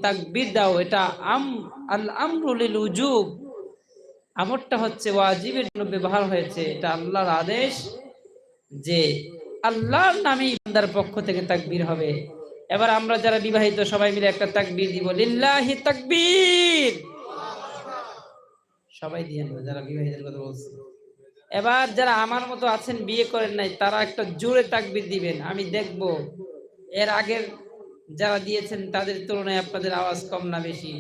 তাকবীর দাও, এটা আল আমরু লিল উজুব, আমরটা হচ্ছে ওয়াজিবের জন্য ব্যবহার হয়েছে, এটা আল্লাহর আদেশ যে আল্লাহর নামে বান্দার পক্ষ থেকে তাকবীর হবে। এবার আমরা যারা বিবাহিত সবাই মিলে একটা তাকবীর দিব, লিল্লাহি তাকবীর, সবাই দিয়ে নেবে যারা বিবাহিতের কথা বলছে। এবার যারা আমার মতো আছেন বিয়ে করেন নাই তারা একটা জোরে তাকবীর দিবেন, আমি দেখব এর আগের যারা দিয়েছেন তাদের তুলনায় আপনাদের আওয়াজ কম না বেশি।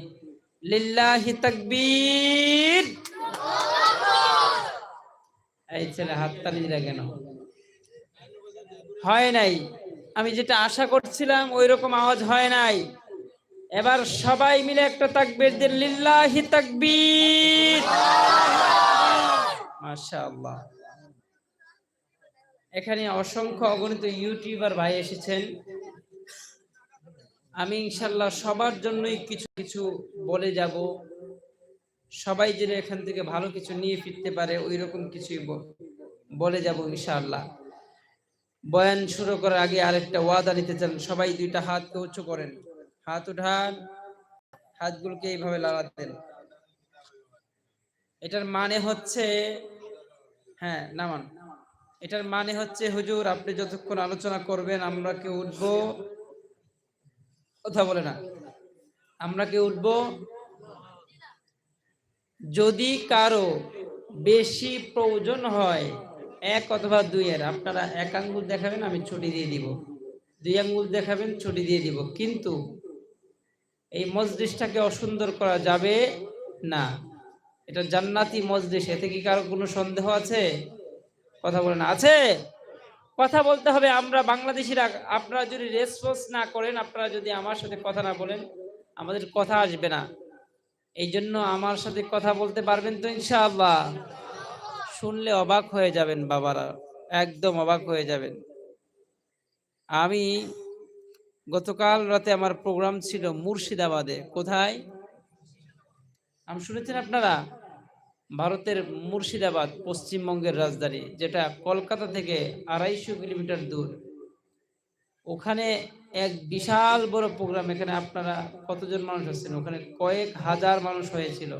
লিল্লাহি তাকবীর। এই ছেলে হাততালি দিলা কেন? হয় নাই, আমি যেটা আশা করছিলাম ওই রকম আওয়াজ হয় নাই। এবার সবাই মিলে একটা তাকবীর দিন, লিল্লাহি তাকবীর। মাশাআল্লাহ। এখানে অসংখ্য অগণিত ইউটিউবার ভাই এসেছেন, আমি ইনশাআল্লাহ সবার জন্যই কিছু কিছু বলে যাব, সবাই যেন এখান থেকে ভালো কিছু নিয়ে ফিরতে পারে ওই রকম কিছুই বলে যাব ইনশাআল্লাহ। বয়ান শুরু করার আগে আরেকটা ওয়াদা নিতে চান, সবাই দুইটা হাতকে উঁচু করেন, হাত উঠান, হাতগুলোকে এইভাবে লাগাতেন। এটার মানে হচ্ছে, হ্যাঁ নামান, এটার মানে হচ্ছে হুজুর আপনি যতক্ষণ আলোচনা করবেন আমরা কেউ উঠবো, কথা বলে না, আমরা কেউ উঠবো, যদি কারো বেশি প্রয়োজন হয় এক অথবা দুইয়ের, আপনারা এক আঙ্গুল দেখাবেন আমি ছুটি দিয়ে দিব, দুই আঙ্গুল দেখাবেন ছুটি দিয়ে দিব, কিন্তু এই মজলিসটাকে অসুন্দর করা যাবে না। এটা জান্নাতি মজলিস, এতে কি কারো কোনো সন্দেহ আছে? কথা বলেন, আছে? কথা বলতে হবে। আমরা বাংলাদেশিরা, আপনারা যদি রেসপন্স না করেন, আপনারা যদি আমার সাথে কথা না বলেন, আমাদের কথা আসবে না। এই জন্য আমার সাথে কথা বলতে পারবেন তো ইনশাআল্লাহ? শুনলে অবাক হয়ে যাবেন বাবারা, একদম অবাক হয়ে যাবেন। আমি গতকাল রাতে আমার প্রোগ্রাম ছিল মুর্শিদাবাদে। কোথায়? আমি শুনেছেন আপনারা? ভারতের মুর্শিদাবাদ, পশ্চিমবঙ্গের রাজধানী, যেটা কলকাতা থেকে 250 কিলোমিটার দূর। ওখানে এক বিশাল বড় প্রোগ্রাম। এখানে আপনারা কতজন মানুষ আছেন? ওখানে কয়েক হাজার মানুষ হয়েছিল।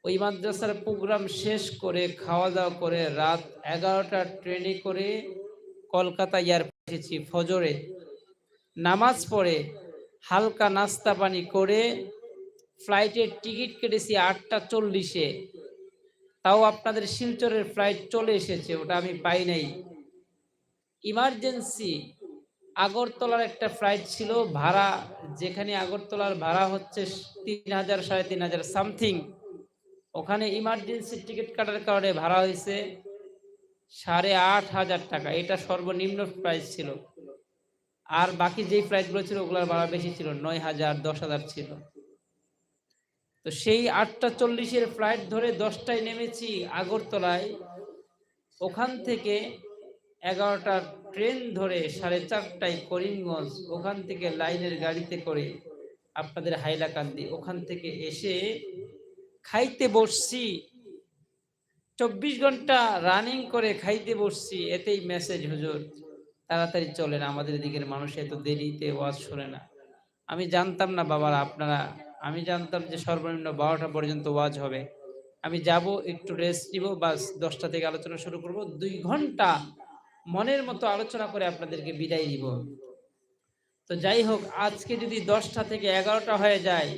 ওই মাদ্রাসার প্রোগ্রাম শেষ করে খাওয়া দাওয়া করে রাত 11টা ট্রেনে করে কলকাতা এয়ারপোর্টে এসেছি। ফজরে নামাজ পড়ে হালকা নাস্তা পানি করে ফ্লাইটের টিকিট কেটেছি 8টা 40-এ। তাও আপনাদের শিলচরের ফ্লাইট চলে এসেছে, ওটা আমি পাই নাই। ইমার্জেন্সি আগরতলার একটা ফ্লাইট ছিল ভাড়া, যেখানে আগরতলার ভাড়া হচ্ছে 3000 3500 সামথিং, ওখানে ইমার্জেন্সি টিকিট কাটার কারণে ভাড়া হয়েছে 8500 টাকা। এটা সর্বনিম্ন প্রাইস ছিল। আর বাকি যেই ফ্লাইটগুলো ছিল ওগুলোর ভাড়া বেশি ছিল, 9000 10,000 ছিল। তো সেই 8টা 40-এর ফ্লাইট ধরে 10টায় নেমেছি আগরতলায়। ওখান থেকে 11টা ট্রেন ধরে 4:30টায় করিমগঞ্জ, ওখান থেকে লাইনের গাড়িতে করে আপনাদের হাইলাকান্দি, ওখান থেকে এসে খাইতে বসছি। 24 ঘন্টা রানিং করে খাইতে বসছি। এতেই মেসেজ, হুজুর তাড়াতাড়ি চলেন, আমাদের দিকের মানুষ এত দেরিতে ওয়াজ শোনে না। আমি জানতাম না বাবারা, আপনারা, আমি জানতাম যে সর্বনিম্ন 12টা পর্যন্ত ওয়াজ হবে। আমি যাব, একটু রেস্ট নিব, বাস 10টা থেকে আলোচনা শুরু করব। 2 ঘন্টা মনের মতো আলোচনা করে আপনাদেরকে বিদায় দিব। তো যাই হোক, আজকে যদি 10টা থেকে 11টা হয়ে যায়,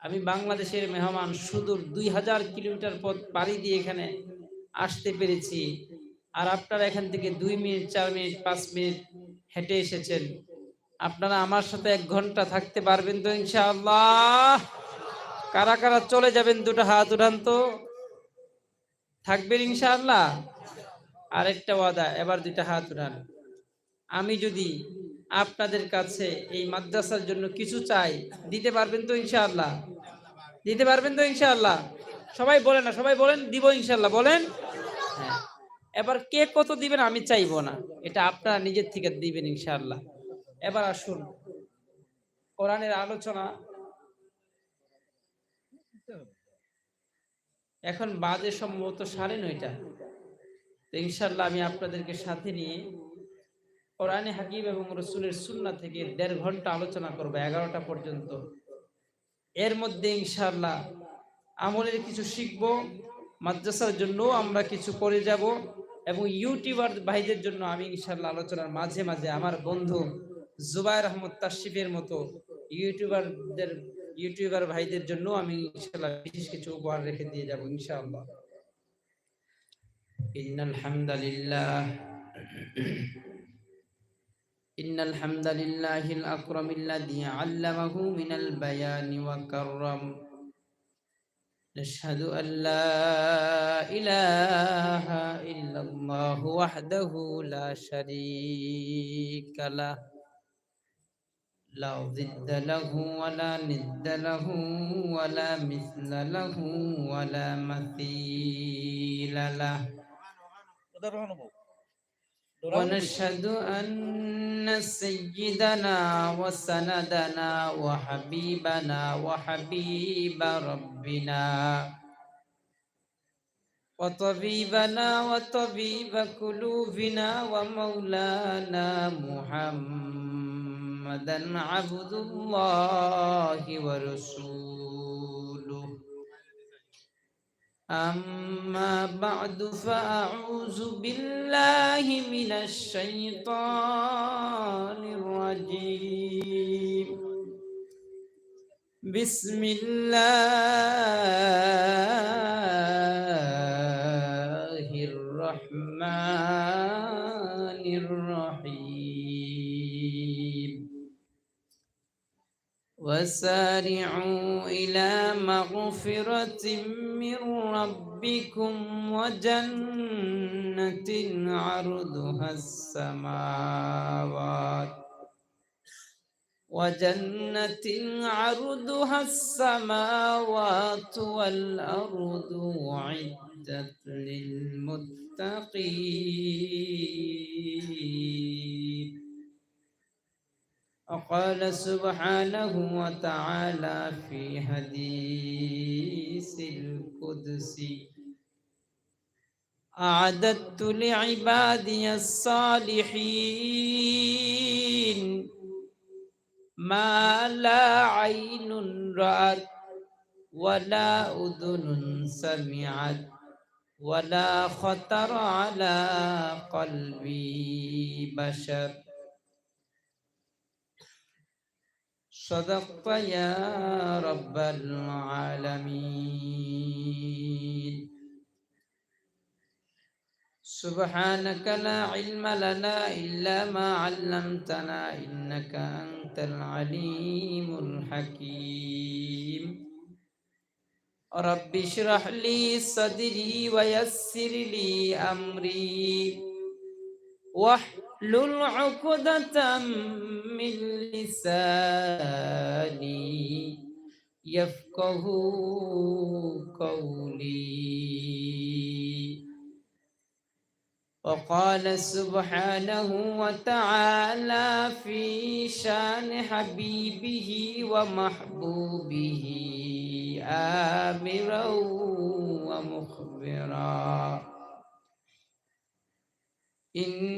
আমি বাংলাদেশের মেহমান, সুদূর 2000 কিলোমিটার পথ পাড়ি দিয়ে এখানে আসতে পেরেছি। আর আপনারা এখান থেকে 2 মিনিট 4 মিনিট 5 মিনিট হেঁটে এসেছেন। আপনারা আমার সাথে 1 ঘন্টা থাকতে পারবেন তো ইনশাআল্লাহ? কারা কারা চলে যাবেন দুটো হাত উঠান তো। থাকবেন ইনশাআল্লাহ? আরেকটা ওয়াদা, এবার 2টা হাত উঠান। আমি যদি আপনাদের কাছে এই মাদ্রাসার জন্য কিছু চাই, দিতে পারবেন তো ইনশাআল্লাহ? দিতে পারবেন তো ইনশাআল্লাহ? সবাই বলেন না, সবাই বলেন দিব ইনশাআল্লাহ, বলেন। হ্যাঁ, এবার কে কত দিবেন আমি চাইবো না, এটা আপনারা নিজের থেকে দিবেন ইনশাআল্লাহ। এবার আসুন কোরআনের আলোচনা। এখন বাজে সম্ভবত 9:30। তো ইনশাআল্লাহ আমি আপনাদেরকে সাথে নিয়ে কোরআনে হাকিম এবং রাসূলের সুন্নাহ থেকে ১.৫ ঘন্টা আলোচনা করব ১১টা পর্যন্ত। এর মধ্যে ইনশাআল্লাহ আমলের কিছু শিখব, মাদ্রাসার জন্য আমরা কিছু করে যাব এবং ইউটিউবার ভাইদের জন্য আমি ইনশাআল্লাহ আলোচনার মাঝে মাঝে আমার বন্ধু জুবায়ের আহমদ তাশরিফের মতো ইউটিউবার ভাইদের জন্য আমি ইনশাআল্লাহ বিশেষ কিছু উপহার রেখে দিয়ে যাব ইনশাআল্লাহ। ইন্নাল হামদালিল্লাহ ইন্নাল হামদালিল্লাহিল আকরামিল্লাযী আল্লামাহু মিনাল বায়ানি ওয়া কাররাম। نشهد أن لا إله إلا الله وحده لا شريك له لا ضد له ولا ند له ولا مثل له ولا مثيل له ونشهد أن سيدنا وسندنا وحبيبنا وحبيب ربنا وطبيبنا وطبيب قلوبنا ومولانا محمدا عبد الله ورسوله. أما بعد فأعوذ بالله من الشيطان الرجيم. بسم الله الرحمن الرحيم. وسارعوا إلى مغفرة من ربكم وجنة عرضها السماوات والأرض أعدت للمتقين. وقال سبحانه وتعالى في حديث القدسي: أعددت لعبادي الصالحين ما لا عين رأت ولا أذن سمعت ولا خطر على قلب بشر. صدقت يا رب العالمين. سبحانك لا علم لنا إلا ما علمتنا إنك أنت العليم الحكيم. رب اشرح لي صدري ويسر لي أمري واحلل عقدة من لساني يفقه قولي. وقال سبحانه وتعالى في شان حبيبه ومحبوبه آمرا ومخبرا: إن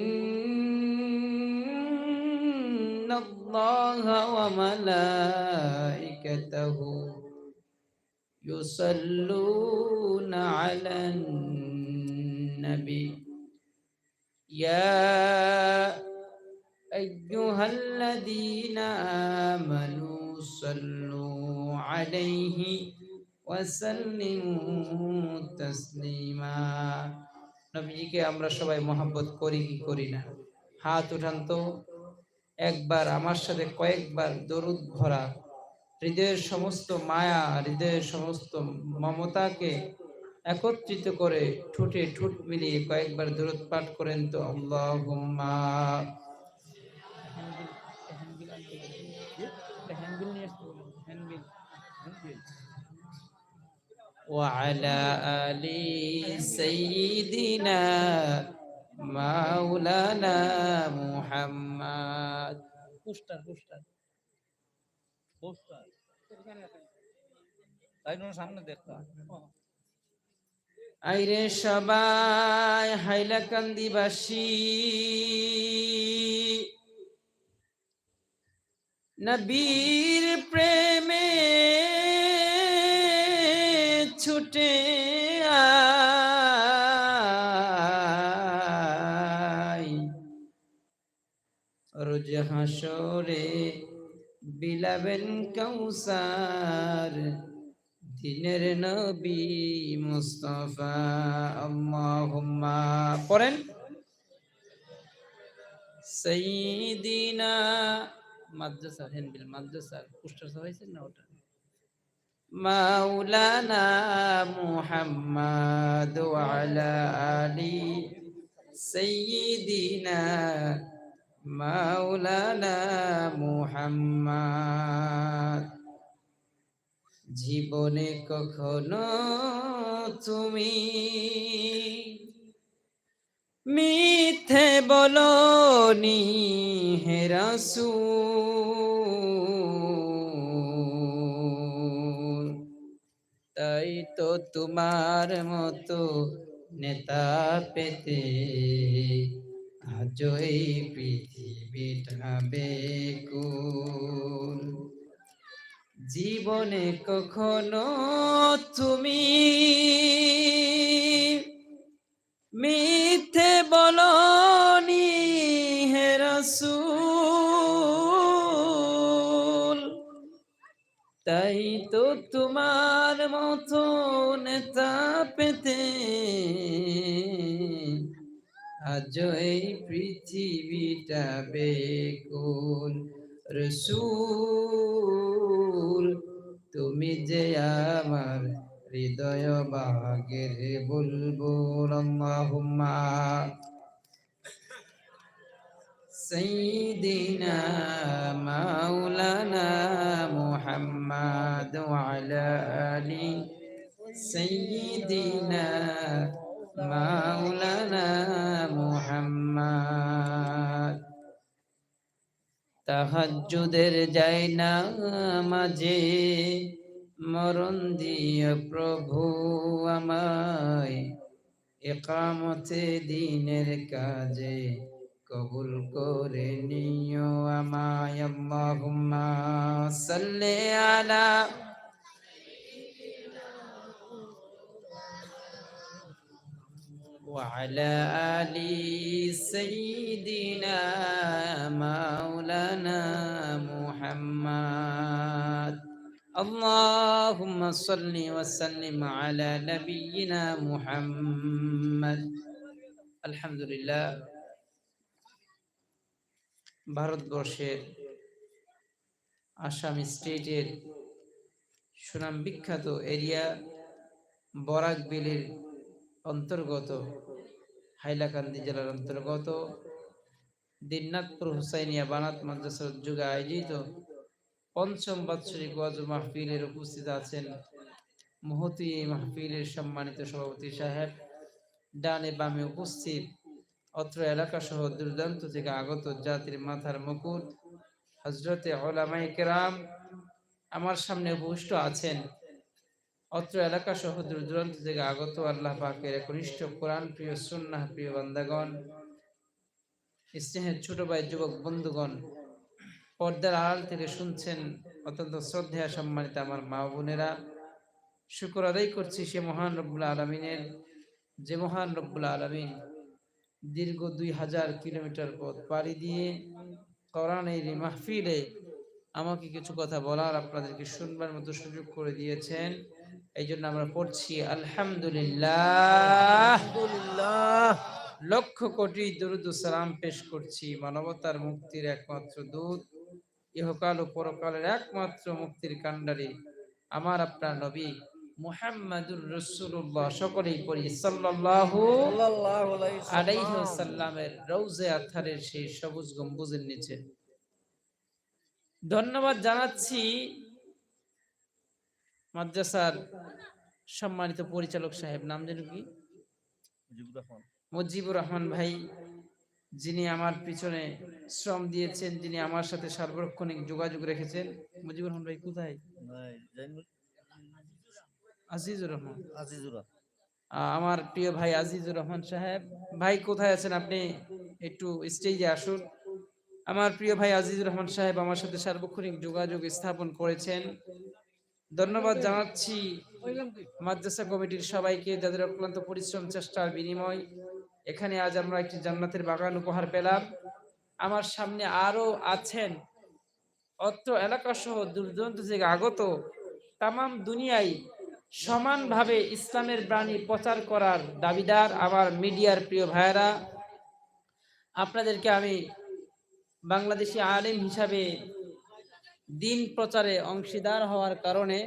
الله وملائكته يصلون على النبي يا أيها الذين آمنوا صلوا عليه وسلموا تسليما. নবীজিকে আমরা সবাই মহব্বত করি কি করি না? হাত উঠান তো একবার আমার সাথে কয়েকবার দরুদ ভরা হৃদয়ের সমস্ত মায়া, হৃদয়ের সমস্ত মমতাকে একত্রিত করে ঠোঁটে ঠোঁট মিলিয়ে কয়েকবার দরুদ পাঠ করেন তো। আল্লাহুম্মা وعلى آل سيدنا مولانا محمد. পোস্টার তাই সামনে দেখতাম। আইরে সবাই হাইলাকান্দিবাসী, নবীর প্রেমে ছুটে আই, রোজ হাসরে বিলাবেন কাউসার, দিনের নবী মুস্তাফা। আল্লাহুম্মা পড়েন সাইয়্যিদিনা মাদ্রাসা হেনবিল মাদ্রাসা পোস্টার হয়েছে না ওটা, মাওলানা মুহাম্মদ ওয়া আলা আলি সাইয়্যিদিনা মাওলানা মুহাম্মদ। জীবনে কখনো তুমি মিথ্যে বলনি হে রাসূল, তাই তো তোমার মতো নেতা পেতে আজ এই পৃথিবীটা বেকুল। জীবনে কখনো তুমি মিথ্যে বলনি হে রাসূল, তাই তো তোমার মতো নেতা পেতে আজ এই পৃথিবীটা বেকুল। রাসূল তুমি যে আমার হৃদয় বাগের বুলবুল। আল্লাহুম্মা সাইয়্যিদিনা মাওলানা মুহাম্মদ ওয়া আলা আলি সাইয়্যিদিনা মাওলানা মুহাম্মদ। তাহাজ্জুদের জায়নামাজে মরণ দিও প্রভু আমায়, ইকামতে দ্বীনের কাজে কবুল করে নিও আমায়। আল্লাহুম্মা সাল্লি আলা وعلى آل سيدنا مولانا محمد। اللهم صل وسلم على نبينا محمد। আলহামদুলিল্লাহ, ভারতবর্ষের আসাম স্টেটের সুনাম বিখ্যাত এরিয়া বরাক বিলের অন্তর্গত হাইলাকান্দি জেলার অন্তর্গত দিনাজপুর হুসাইনিয়া বানাত মাদ্রাসার উদ্যোগে আয়োজিত পঞ্চম বাৎসরিক ওয়াজ মাহফিলের উপস্থিত আছেন মহতী মাহফিলের সম্মানিত সভাপতি সাহেব, ডানে বামে উপস্থিত অত্র এলাকা সহ দূরদূরান্ত থেকে আগত জাতির মাথার মুকুট হযরতে উলামায়ে কেরাম আমার সামনে উপবিষ্ট আছেন। অত্র এলাকা সহ দূরদূরান্ত থেকে আগত আল্লাহ পাকের কনিষ্ঠ কোরআন প্রিয় সুন্নাহ প্রিয় বান্দাগণ, স্নেহের ছোট ভাই যুবক বন্ধুগণ, পর্দার আড়াল থেকে শুনছেন অত্যন্ত শ্রদ্ধেয় সম্মানিত আমার মা বোনেরা, শুকর আদায় করছি সে মহান রব্বুল আলামিনের, যে মহান রব্বুল আলামিন দীর্ঘ 2000 কিলোমিটার পথ পাড়ি দিয়ে কোরআনের এই মাহফিলে আমাকে কিছু কথা বলার, আপনাদেরকে শুনবার মতো সুযোগ করে দিয়েছেন। এই জন্য আমরা পড়ছি আলহামদুলিল্লাহ। লক্ষ কোটি দরুদ ও সালাম পেশ করছি মানবতার মুক্তির একমাত্র দূত, ইহকাল ও পরকালের একমাত্র মুক্তির কাণ্ডারি আমার আপনার নবী মুহাম্মাদুর রাসূলুল্লাহ। সকলেই পড়ি সাল্লাল্লাহু আলাইহি ওয়াসাল্লামের রওজে আতহারের সেই সবুজ গম্বুজের নিচে। ধন্যবাদ জানাচ্ছি মাদ্রাসার সম্মানিত পরিচালক সাহেব, নাম যেন কি? মুজিবুর রহমান ভাই, যিনি আমার পিছনে শ্রম দিয়েছেন, যিনি আমার সাথে সার্বক্ষণিক যোগাযোগ রেখেছেন। মুজিবুর রহমান ভাই কোথায়? আজিজুর রহমান, আমার প্রিয় ভাই আজিজুর রহমান সাহেব। ভাই কোথায় আছেন আপনি? একটু স্টেজে আসুন। আমার প্রিয় ভাই আজিজুর রহমান সাহেব আমার সাথে সার্বক্ষণিক যোগাযোগ স্থাপন করেছেন। ধন্যবাদ জানাচ্ছি মাদ্রাসা কমিটির সবাইকে, যাদের অক্লান্ত পরিশ্রম চেষ্টার বিনিময় এখানে আজ আমরা একটি জান্নাতের বাগান উপহার পেলাম। আমার সামনে আরো আছেন অত্র এলাকা সহ দূর দূরান্ত থেকে আগত তামাম দুনিয়ায় সমানভাবে ইসলামের বাণী প্রচার করার দাবিদার আমার মিডিয়ার প্রিয় ভাইয়েরা। আপনাদেরকে আমি বাংলাদেশি আলেম হিসাবে দিন প্রচারে অংশীদার হওয়ার কারণে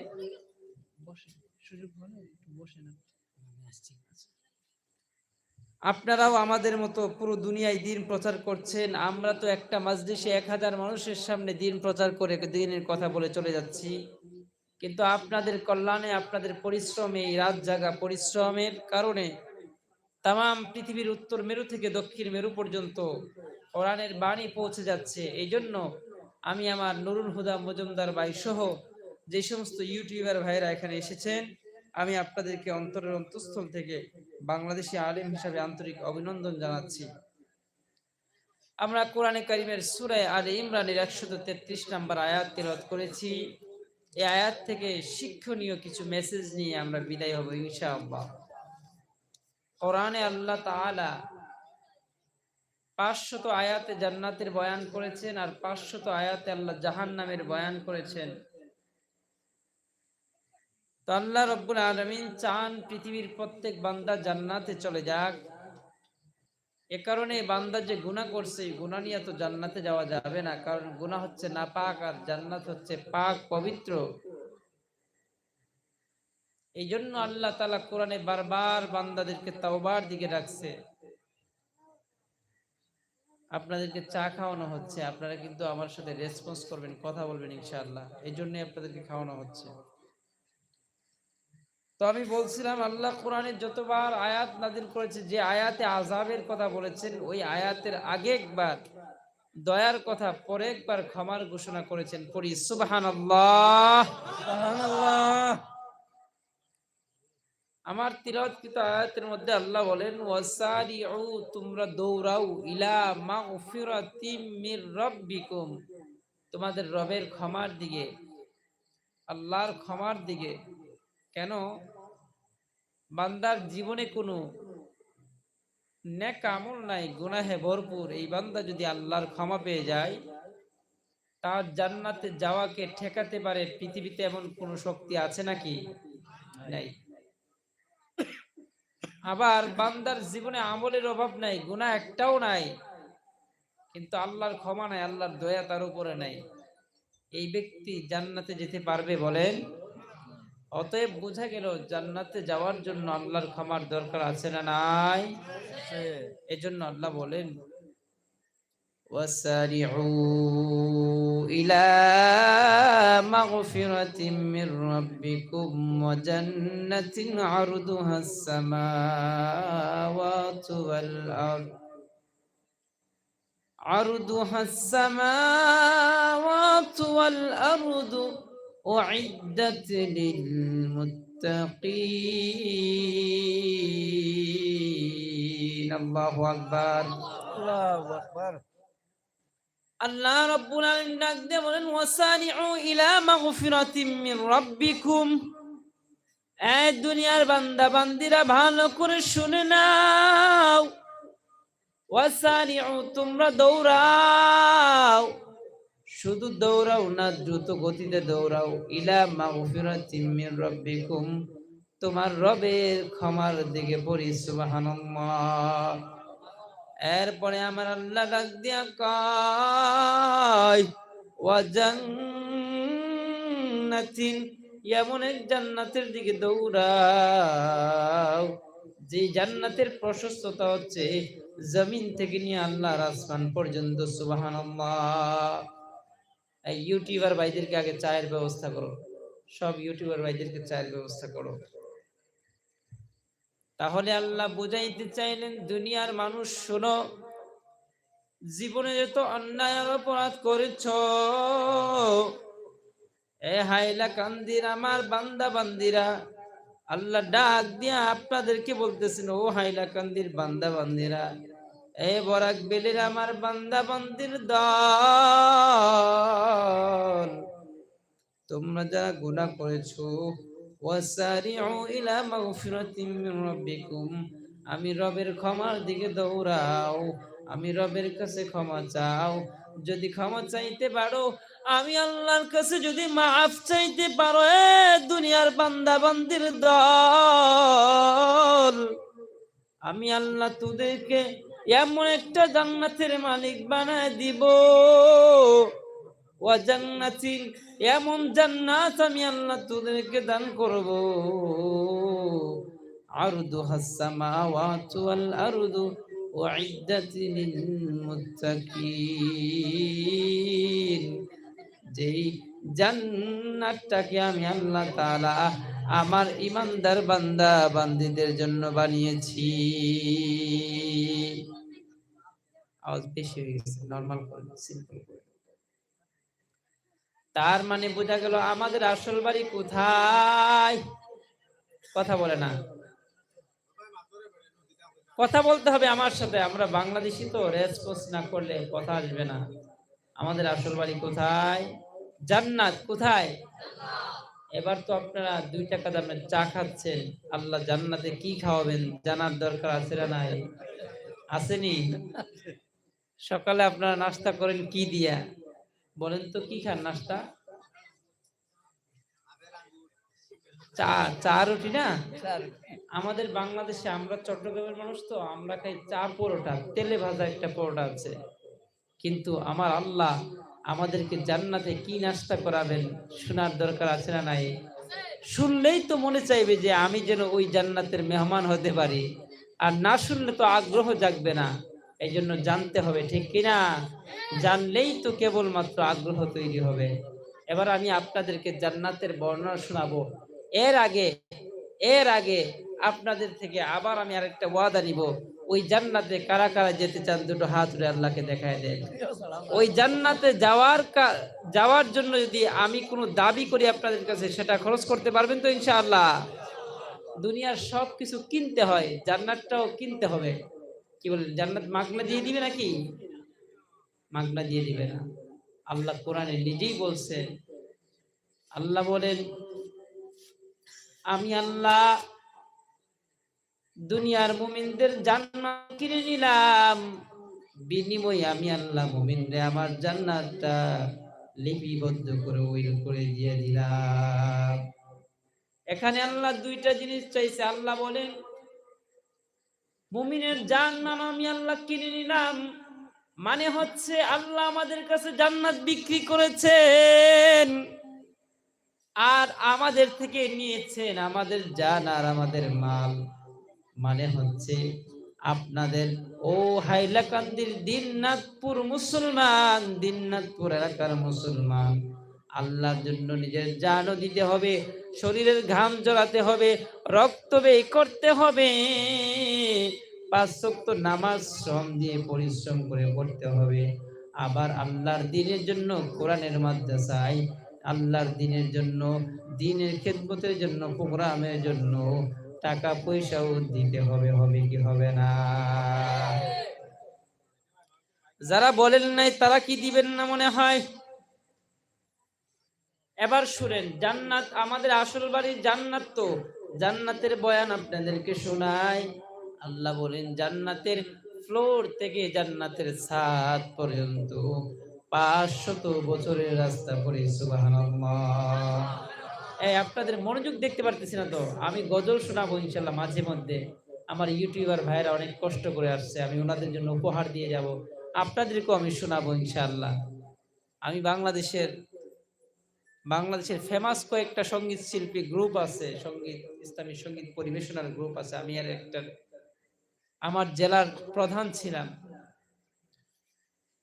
আপনারাও আমাদের মতো পুরো দুনিয়ায় দিন প্রচার করছেন। আমরা তো একটা মাজলিসে 1000 মানুষের সামনে দিন প্রচার করে দিনের কথা বলে চলে যাচ্ছি, কিন্তু আপনাদের কল্যাণে, আপনাদের পরিশ্রমে, এই রাত জাগা পরিশ্রমের কারণে তাম পৃথিবীর উত্তর মেরু থেকে দক্ষিণ মেরু পর্যন্ত কোরআনের বাণী পৌঁছে যাচ্ছে। এই জন্য আমি আমার নুরুল হুদা মজুমদার ভাই সহ যে সমস্ত ইউটিউবার ভাইরা এখানে এসেছেন, আমি আপনাদেরকে অন্তরের অন্তঃস্থল থেকে বাংলাদেশি আলেম হিসাবে আন্তরিক অভিনন্দন জানাচ্ছি। আমরা কোরআনে কারিমের সূরা আলে ইমরানের 133 নম্বর আয়াত তিলাওয়াত করেছি। এই আয়াত থেকে শিক্ষণীয় কিছু মেসেজ নিয়ে আমরা বিদায় হব ইনশাআল্লাহ। কোরআনে আল্লাহ তাআলা 500 আয়াতে জান্নাতের বয়ান করেছেন আর 500 আয়াতে আল্লাহ জাহান্নামের বয়ান করেছেন। তো আল্লাহ রব্বুল আলামিন চান পৃথিবীর প্রত্যেক বান্দা জান্নাতে চলে যাক। এ কারণে বান্দা যে গুনাহ করছে, এই গুনাহ নিয়ে তো জান্নাতে যাওয়া যাবে না, কারণ গুনাহ হচ্ছে নাপাক আর জান্নাত হচ্ছে পাক পবিত্র। এই জন্য আল্লাহ তাআলা কোরআনে বারবার বান্দাদেরকে তাওবার দিকে ডাকছে। আপনাদেরকে চা খাওয়ানো হচ্ছে, আপনারা কিন্তু আমার সাথে রেসপন্স করবেন, কথা বলবেন ইনশাআল্লাহ। এই জন্যই আপনাদেরকে খাওয়ানো হচ্ছে। তো আমি বলছিলাম আল্লাহ কোরআনে যতবার আয়াত নাজিল করেছে, যে আয়াতে আযাবের কথা বলেছেন ওই আয়াতের আগে একবার দয়ার কথা, পরে একবার ক্ষমার ঘোষণা করেছেন। পড়ি সুবহানাল্লাহ সুবহানাল্লাহ। আমার তিলাওয়াতকৃত আয়াতের মধ্যে আল্লাহ বলেন ওয়াসারিউ, তোমরা দৌড়াও, ইলা মাগফিরাতিম মির রাব্বিকুম, তোমাদের রবের ক্ষমার দিকে, আল্লাহর ক্ষমার দিকে। কেন? বান্দার জীবনে কোনো নেক আমল নাই, গুনাহে ভরপুর। এই বান্দা যদি আল্লাহর ক্ষমা পেয়ে যায়, তার জান্নাতে যাওয়াকে ঠেকাতে পারে পৃথিবীতে এমন কোন শক্তি আছে নাকি? নাই। আবার বান্দার জীবনে আমলের অভাব নাই, গুনাহ একটাও নাই, কিন্তু আল্লাহর ক্ষমা নাই, আল্লাহর দয়া তার উপরে নাই। এই ব্যক্তি জান্নাতে যেতে পারবে বলেন? অতএব বোঝা গেল জান্নাতে যাওয়ার জন্য আল্লাহর ক্ষমার দরকার আছে না নাই? এজন্য আল্লাহ বলেন ওয়াসারিউ ইলা মাগফিরাতিম মির রাব্বিকুম ওয়া জান্নাতিন আরদুহাস সামাওয়াতু ওয়াল আরদ আরদুহাস সামাওয়াতু ওয়াল আরদু উইদ্দাত লিল মুত্তাকিন। আল্লাহু আকবার, আল্লাহু আকবার। আল্লাহ রাব্বুল আলামিন ডাক দিয়ে বলেন ওয়াসারিউ ইলা মাগফিরাতিম মির রাব্বিকুম। এই দুনিয়ার বান্দা বান্দিরা ভালো করে শুনে নাও। ওয়াসারিউ, তোমরা দৌড়াও, শুধু দৌড়াও না, দ্রুত গতিতে দৌড়াও, ইলা মাগফিরাতিম মির রাব্বিকুম, তোমার রবের ক্ষমার দিকে। পড়ি সুবহানাল্লাহ। এরপরে আমার আল্লাহ ডাক দিয়া কয় ওয়া জান্নাতিন, এমন এক জান্নাতের দিকে দৌড়াও যে জান্নাতের প্রশস্ততা হচ্ছে জমিন থেকে নিয়ে আল্লাহর আসমান পর্যন্ত। সুবহানাল্লাহ। এই ইউটিউবার ভাইদেরকে আগে চায়ের ব্যবস্থা করো, সব ইউটিউবার ভাইদেরকে চায়ের ব্যবস্থা করো। তাহলে আল্লাহ বুঝাইতে চাইলেন দুনিয়ার মানুষ শোনো, জীবনে যত অন্যায় আর অপরাধ করেছ, এ হাইলা কান্দির আমার বান্দা বান্দিরা, আল্লাহ ডাক দিয়া আপনাদেরকে বলতেছেন, ও হাইলাকান্দির বান্দা বান্দিরা, এ বরাক বেলের আমার বান্দা বান্দির দল, তোমরা যারা গুনাহ করেছো, ওয়াসারিউ ইলা মাগফিরাতিম মির রাব্বিকুম, আমি রবের ক্ষমার দিকে দৌড়াও, আমি রবের কাছে ক্ষমা চাও। যদি ক্ষমা চাইতে পারো, আমি আল্লাহর কাছে যদি মাফ চাইতে পারো, এ দুনিয়ার বান্দা বান্দির দল, আমি আল্লাহ তোদেরকে এমন একটা জান্নাতের মালিক বানায় দিব, ওয়া জান্নাতিন, এমন জান্নাত আমি আল্লাহ তোদেরকে দান করব, আরদুহাস সামাওয়াতু ওয়াল আরদু উইদ্দাত লিল মুত্তাকিন, যেই জান্নাতটাকে আমি আল্লাহ তাআলা আমার ইমানদার বান্দা বান্দীদের জন্য বানিয়েছি। আওয়াজ বেশি হয়ে গেছে, নরমাল করে, সিম্পল করে। তার মানে বোঝা গেল আমাদের আসল বাড়ি কোথায়? কথা বলে না, কথা বলতে হবে আমার সাথে। আমরা বাংলাদেশি তো, রেসপন্স না করলে কথা আসবে না। আমাদের আসল বাড়ি কোথায়? জান্নাত কোথায়? এবার তো আপনারা 2 টাকা দামের চা খাচ্ছেন, আল্লাহ জান্নাতে কি খাওয়াবেন জানার দরকার আছে না নাই? আসেনি? সকালে আপনারা নাস্তা করেন কি দিয়া? বলেন তো কি খান নাস্তা? চা, চা রুটি না? আমাদের বাংলাদেশে, আমরা চট্টগ্রামের মানুষ তো, আমরা খাই চা পরোটা, তেলে ভাজা একটা পরোটা আছে। কিন্তু আমার আল্লাহ আমাদেরকে জান্নাতে কি নাস্তা করাবেন শোনার দরকার আছে না নাই? শুনলেই তো মনে চাইবে যে আমি যেন ওই জান্নাতের মেহমান হতে পারি, আর না শুনলে তো আগ্রহ জাগবে না। এই জন্য জানতে হবে, ঠিক কিনা? জানলেই তো কেবলমাত্র আগ্রহ তৈরি হবে। এবার আমি আপনাদেরকে জান্নাতের বর্ণনা শোনাবো। এর আগে এর আগে আপনাদের থেকে আবার আমি আরেকটা ওয়াদা নিব, ওই জান্নাতে কারা কারা যেতে চান দুটো হাত তুলে আল্লাহকে দেখায় দেন। ওই জান্নাতে যাওয়ার জন্য যদি আমি কোনো দাবি করি আপনাদের কাছে, সেটা খরচ করতে পারবেন তো ইনশাআল্লাহ? দুনিয়ার সব কিছু কিনতে হয়, জান্নাতটাও কিনতে হবে। কি বলেন, জান্নাত মাগনা দিয়ে দিবে নাকি? মাগনা দিয়ে দিবে না। আল্লাহ কোরআনে নিজেই বলছেন, আল্লাহ বলেন, আমি আল্লাহ দুনিয়ার মুমিনদের জান্নাত কিনে নিলাম, বিনিময়ে আমি আল্লাহ মুমিনদের আমার জান্নাতটা লিপিবদ্ধ করে উইল করে দিয়ে দিলাম। এখানে আল্লাহ 2টা জিনিস চাইছে। আল্লাহ বলেন, মুমিনের জান্নাত আমি আল্লাহ কিনে নিলাম, মানে হচ্ছে আল্লাহ আমাদের কাছে জান্নাত বিক্রি করেছেন, আর আমাদের থেকে নিয়েছেন আমাদের জান আর আমাদের মাল। মানে হচ্ছে আপনাদের ও হাইলাকান্দির দিননাথপুর মুসলমান, দিননাথপুর এলাকার মুসলমান, আল্লাহর জন্য নিজের জানও দিতে হবে, শরীরের ঘাম ঝরাতে হবে, রক্ত ব্যয় করতে হবে, 5 ওয়াক্ত নামাজ শ্রম দিয়ে পরিশ্রম করে পড়তে হবে। আবার আল্লাহর দ্বীনের জন্য কোরআনের মাদ্রাসায়, আল্লাহর দ্বীনের জন্য, দ্বীনের খেদমতের জন্য, প্রোগ্রামের জন্য টাকা পয়সাও দিতে হবে। হবে কি হবে না? যারা বলেন নাই তারা কি দিবেন না মনে হয়? এবার শুনেন, জান্নাত আমাদের আসল বাড়ি জান্নাত, তো জান্নাতের বয়ান আপনাদেরকে শোনাই। আল্লাহ বলেন, জান্নাতের ফ্লোর থেকে জান্নাতের ছাদ পর্যন্ত 500 বছরের রাস্তা পড়ে। সুবহানাল্লাহ। এই আপনাদের মনোযোগ দেখতে পারতেছি না তো, আমি গজল শোনাবো ইনশাল্লাহ মাঝে মধ্যে। আমার ইউটিউবার ভাইরা অনেক কষ্ট করে আসছে, আমি ওনাদের জন্য উপহার দিয়ে যাব, আপনাদেরকেও আমি শোনাবো ইনশাআল্লাহ। আমি বাংলাদেশের ফেমাস কয়েকটা সঙ্গীত শিল্পী গ্রুপ আছে, সঙ্গীত, ইসলামী সঙ্গীত পরিবেশনার গ্রুপ আছে। আমি আর একটা আমার জেলার প্রধান ছিলাম।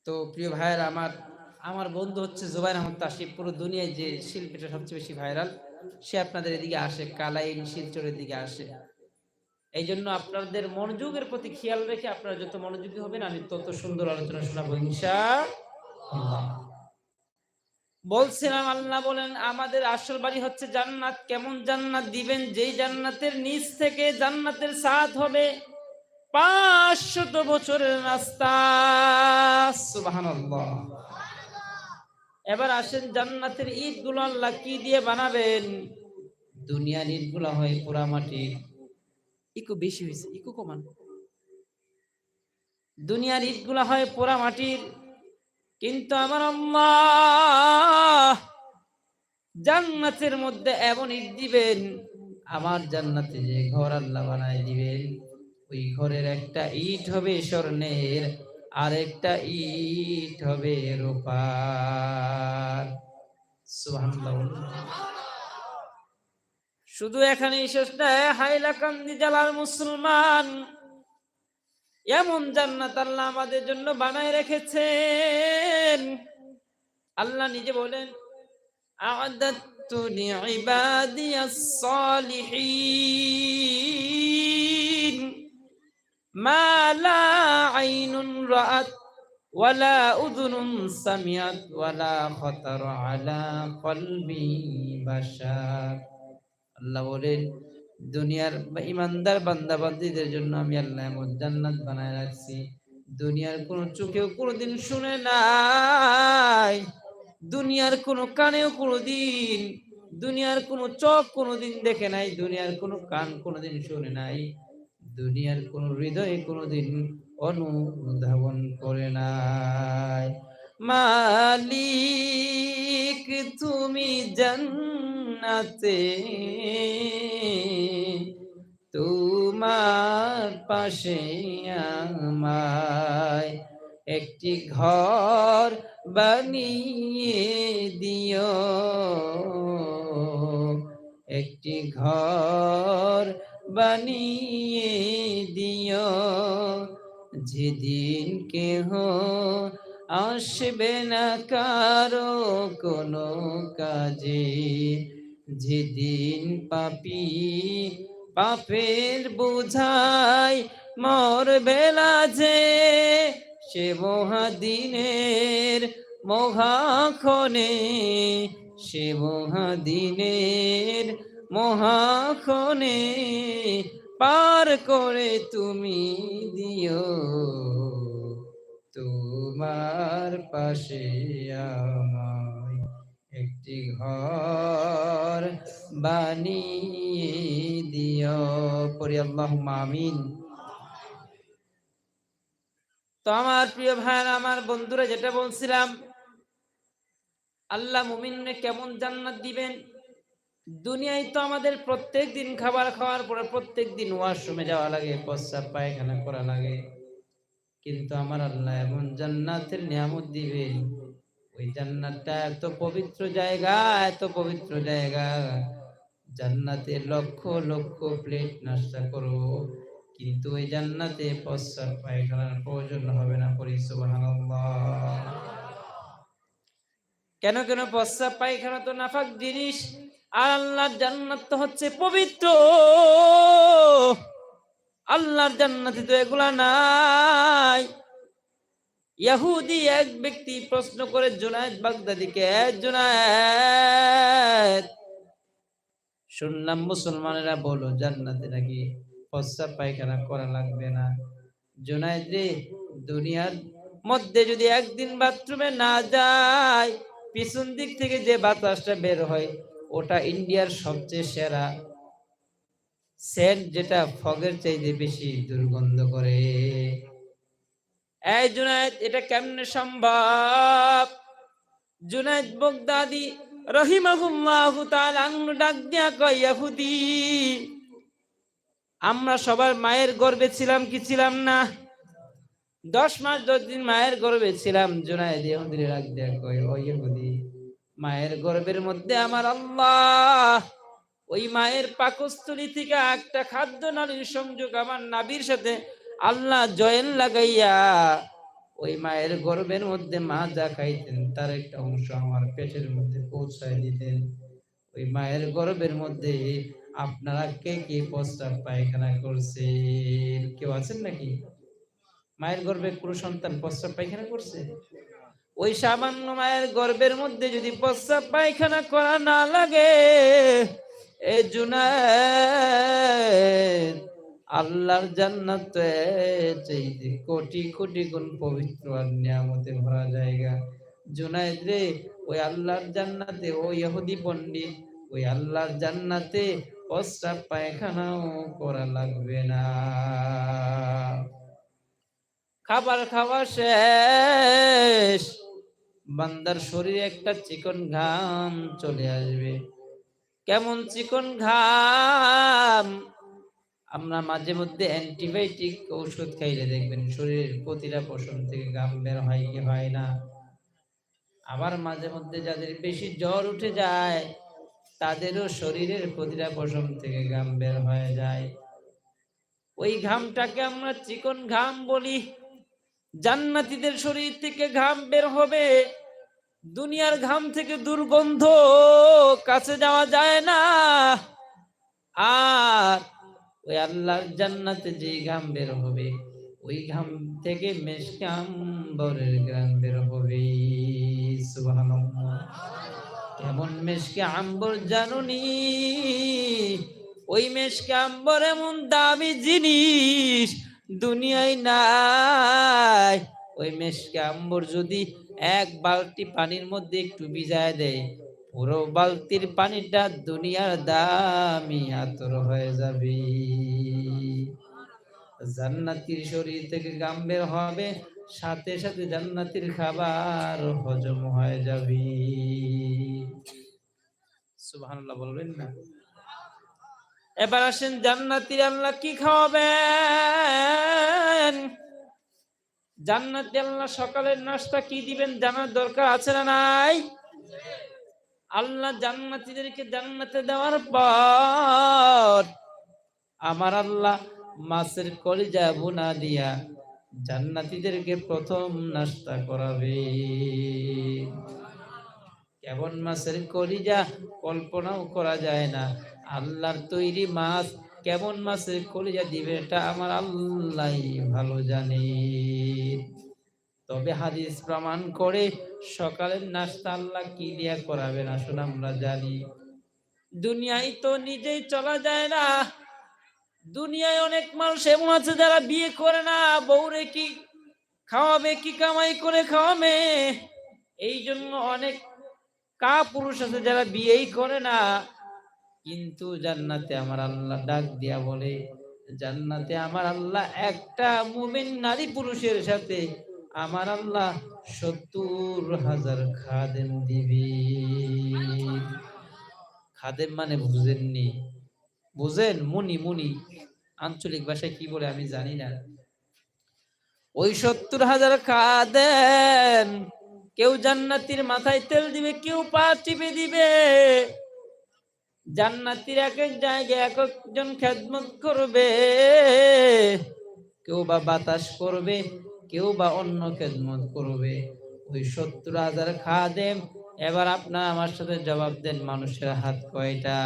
তো প্রিয় ভাইয়ের, আমার বন্ধু হচ্ছে জুবাইর আহমদ তাসিফ। পুরো দুনিয়ায় যে শিল্পীটা সবচেয়ে বেশি ভাইরাল, সে আপনাদের এদিকে আসে, কালাইন শিলচরের দিকে আসে। এই জন্য আপনাদের মনোযোগের প্রতি খেয়াল রেখে আপনারা যত মনোযোগী হবেন, আমি তত সুন্দর আলোচনা শোনাবো ইনশাআল্লাহ। বলছিলাম আল্লাহ বলেন আমাদের আসল বাড়ি হচ্ছে জান্নাত। কেমন জান্নাত দিবেন? যেই জান্নাতের নিচ থেকে জান্নাতের ছাদ হবে 500 বছরের রাস্তা। সুবহানাল্লাহ। এবার আসেন জান্নাতের ইট গুলো আল্লাহ কি দিয়ে বানাবেন? দুনিয়ার ইট গুলো হয় পোড়া মাটি। ইকো বেশি হয়েছে, ইকো কমান। দুনিয়ার ইট গুলা হয় পোড়া মাটির, কিন্তু আমার আল্লাহ জান্নাতের মধ্যে এমন ইট দিবেন, আমার জান্নাতে যে ঘর আল্লাহ বানায় দিবেন, ওই ঘরের একটা ইট হবে স্বর্ণের, আর একটা ইট হবে রূপার। সুবহানাল্লাহ। শুধু এখানেই শেষ নয়, হাইলাকান্দি জেলার মুসলমান, এমন জান্নাত আল্লাহ আমাদের জন্য বানায় রেখেছেন। আল্লাহ নিজে বলেন আ'দাততু লিইবাদিয়াস সালিহিন মা লা আইনুন রাআত ওয়ালা উযুনুন সামিআত ওয়ালা খাতারা আলা কলবি বাশার। আল্লাহ বলেন দুনিয়ার ইমানদার বান্দা বান্দীদের জন্য আমি আল্লাহ এমন জান্নাত বানায় রাখছি, দুনিয়ার কোন চোখেও কোনোদিন শুনে নাই, দুনিয়ার কোন কানেও কোনোদিন, দুনিয়ার কোন চোখ কোনোদিন দেখে নাই, দুনিয়ার কোন কান কোনোদিন শুনে নাই, দুনিয়ার কোন হৃদয়ে কোনোদিন অনুধাবন করে নাই। মালিক তুমি জান্নাতে, তোমার পাশে আমায় একটি ঘর বানিয়ে দিও, একটি ঘর বানিয়ে দিও, যেদিন কেহ আসবে না কারো কোনো কাজে, যেদিন পাপী পাপের বোঝায় মরবে লাজে, সে মহাদিনের মহাক্ষণে, সে মহাদিনের মহাক্ষণে পার করে তুমি দিও, তোমার পাশে আমায় একটি ঘর বানিয়ে দিও। পড়ি আল্লাহুম্মা আমিন। তো আমার প্রিয় ভাইরা, আমার বন্ধুরা, যেটা বলছিলাম আল্লাহ মুমিনকে কেমন জান্নাত দিবেন। দুনিয়ায় তো আমাদের প্রত্যেক দিন খাবার খাওয়ার পরে প্রত্যেক দিন ওয়াশরুমে যাওয়া লাগে, প্রস্রাব পায়খানা করা লাগে, কিন্তু আমার আল্লাহ এমন জান্নাতের নিয়ামত দিবেন, ওই জান্নাতটা এত পবিত্র জায়গা, এত পবিত্র জায়গা, জান্নাতে লক্ষ লক্ষ প্লেট নাস্তা করো, কিন্তু ওই জান্নাতে প্রস্রাব পায়খানার প্রয়োজন হবে না। পড়ি সুবহানাল্লাহ। কেন কেন? প্রস্রাব পায়খানা তো নাপাক জিনিস, আর আল্লাহর জান্নাত তো হচ্ছে পবিত্র। আল্লাহর জান্নাতে তো এগুলা নাই। ইহুদি এক ব্যক্তি প্রশ্ন করে জুনায়েদ বাগদাদীকে, জুনায়েদ, শুনলাম মুসলমানেরা বলো জান্নাতে নাকি প্রস্রাব পায়খানা করা লাগবে না। জুনায়েদ রে, দুনিয়ার মধ্যে যদি একদিন বাথরুমে না যায়, পিছন দিক থেকে যে বাতাসটা বের হয় ওটা ইন্ডিয়ার সবচেয়ে সেরা সেন্ট, যেটা ফগের চাইতে বেশি দুর্গন্ধ করে। এই জুনায়েদ, এটা কেমনে সম্ভব? জুনায়েদ বাগদাদী রাহিমাহুল্লাহু তাআলা ডাক দিয়া কয়, ইহুদি, আমরা সবার মায়ের গর্ভে ছিলাম কি ছিলাম না? 10 মাস 10 দিন মায়ের গর্ভে ছিলাম। জুনায়েদ ইহুদির ডাক দিয়া কয়, ও ইহুদি, মায়ের গর্ভের মধ্যে আমার আল্লাহ ওই মায়ের পাকস্থলী থেকে একটা খাদ্য নালীর সংযোগ আমার নাভির সাথে আল্লাহ জয়েন লাগাইয়া ওই মায়ের গর্ভের মধ্যে মা যা খাইতেন তার একটা অংশ আমার পেটের মধ্যে পৌঁছায় দিতেন। ওই মায়ের গর্ভের মধ্যে আপনারা কে কে প্রস্রাব পায়খানা করছেন? কেউ আছেন নাকি মায়ের গর্ভে কোনো সন্তান প্রস্রাব পায়খানা করছে? ওই সামান্য মায়ের গর্ভের মধ্যে যদি প্রস্রাব পায়খানা করা না লাগে, এই জুনায়েদ আল্লাহর জান্নাতে চাইতে কোটি কোটি গুণ পবিত্র আর নিয়ামতে ভরা জায়গা। জুনায়েদ রে, ওই আল্লাহর জান্নাতে, ওই ইহুদি পণ্ডিত, ওই আল্লাহর জান্নাতে প্রস্রাব পায়খানাও করা লাগবে না। খাবার খাওয়া শেষ, বান্দার শরীরে একটা চিকন ঘাম চলে আসবে। কেমন চিকন ঘাম! আমরা মাঝে মধ্যে অ্যান্টিবায়োটিক ঔষধ খাইলে দেখবেন শরীরের প্রতিটা পশম থেকে ঘাম বের হয় কি হয় না? আবার মাঝে মধ্যে যাদের বেশি জ্বর উঠে যায়, তাদেরও শরীরের প্রতিটা পশম থেকে ঘাম বের হয়ে যায়। ওই ঘামটাকে আমরা চিকন ঘাম বলি। জান্নাতীদের শরীর থেকে ঘাম বের হবে, দুনিয়ার ঘাম থেকে দুর্গন্ধ, কাছে যাওয়া যায় না। আর ওই আল্লাহর জান্নাতে যে ঘাম বের হবে, ওই ঘাম থেকে মেশকে আম্বরের ঘ্রাণ বের হবে। সুবহানাল্লাহ। কেমন মেশকে আম্বর জানুনি? ওই মেশকে আম্বর এমন দামি জিনিস দুনিয়ায় নাই। ওই মেশকে আম্বর যদি এক বালতি পানির মধ্যে একটু ভিজায় দেয়, পুরো বালতির পানিটা দুনিয়ার দামি আতর হয়ে যাবে। জান্নাতীর শরীর থেকে ঘাম বের হবে, সাথে সাথে জান্নাতীর খাবার হজম হয়ে যাবে। সুবহানাল্লাহ বলবেন না? এবার আসেন, জান্নাতীর আল্লাহ কি খাওয়াবেন? জান্নাতে আল্লাহ সকালের নাস্তা কি দিবেন জানার দরকার আছে না নাই? আল্লাহ জান্নাতীদেরকে জান্নাতে দেওয়ার পর আমার আল্লাহ মাছের কলিজা ভুনা দিয়া জান্নাতীদেরকে প্রথম নাস্তা করাবে। কেমন মাছের কলিজা কল্পনাও করা যায় না। আল্লাহর তৈরি মাছ কেমন মাছের কলিজা দিবে এটা আমার আল্লাহই ভালো জানে। তবে হাদিস প্রমাণ করে সকালের নাস্তা আল্লাহ কি দিয়া করাবেন আসলে আমরা জানি। দুনিয়ায় তো নিজেই চলা যায় না। দুনিয়ায় অনেক মানুষ এমন আছে যারা বিয়ে করে না, বউরে কি খাওয়াবে, কি কামাই করে খাওয়াবে। এই জন্য অনেক পুরুষ আছে যারা বিয়েই করে না। কিন্তু জান্নাতে আমার আল্লাহ ডাক দিয়া বলে, জান্নাতে আমার আল্লাহ একটা মুমিন নারী পুরুষের সাথে আমার আল্লাহ ৭০,০০০ খাদেম দিবি। খাদেম মানে বুঝেননি? বুঝেন? মুনি, মুনি আঞ্চলিক ভাষায় কি বলে আমি জানি না। ওই ৭০,০০০ খাদেম, কেউ জান্নাতীর মাথায় তেল দিবে, কেউ পা টিপে দিবে। জান্নাতীর এক এক জায়গায় এক একজন খেদমত করবে। কেউ বা বাতাস করবে, কেউ বা অন্য খেদমত করবে। ওই ৭০,০০০ খাদেম। এবার আপনার আমার সাথে জবাব দেন, মানুষের হাত কয়টা?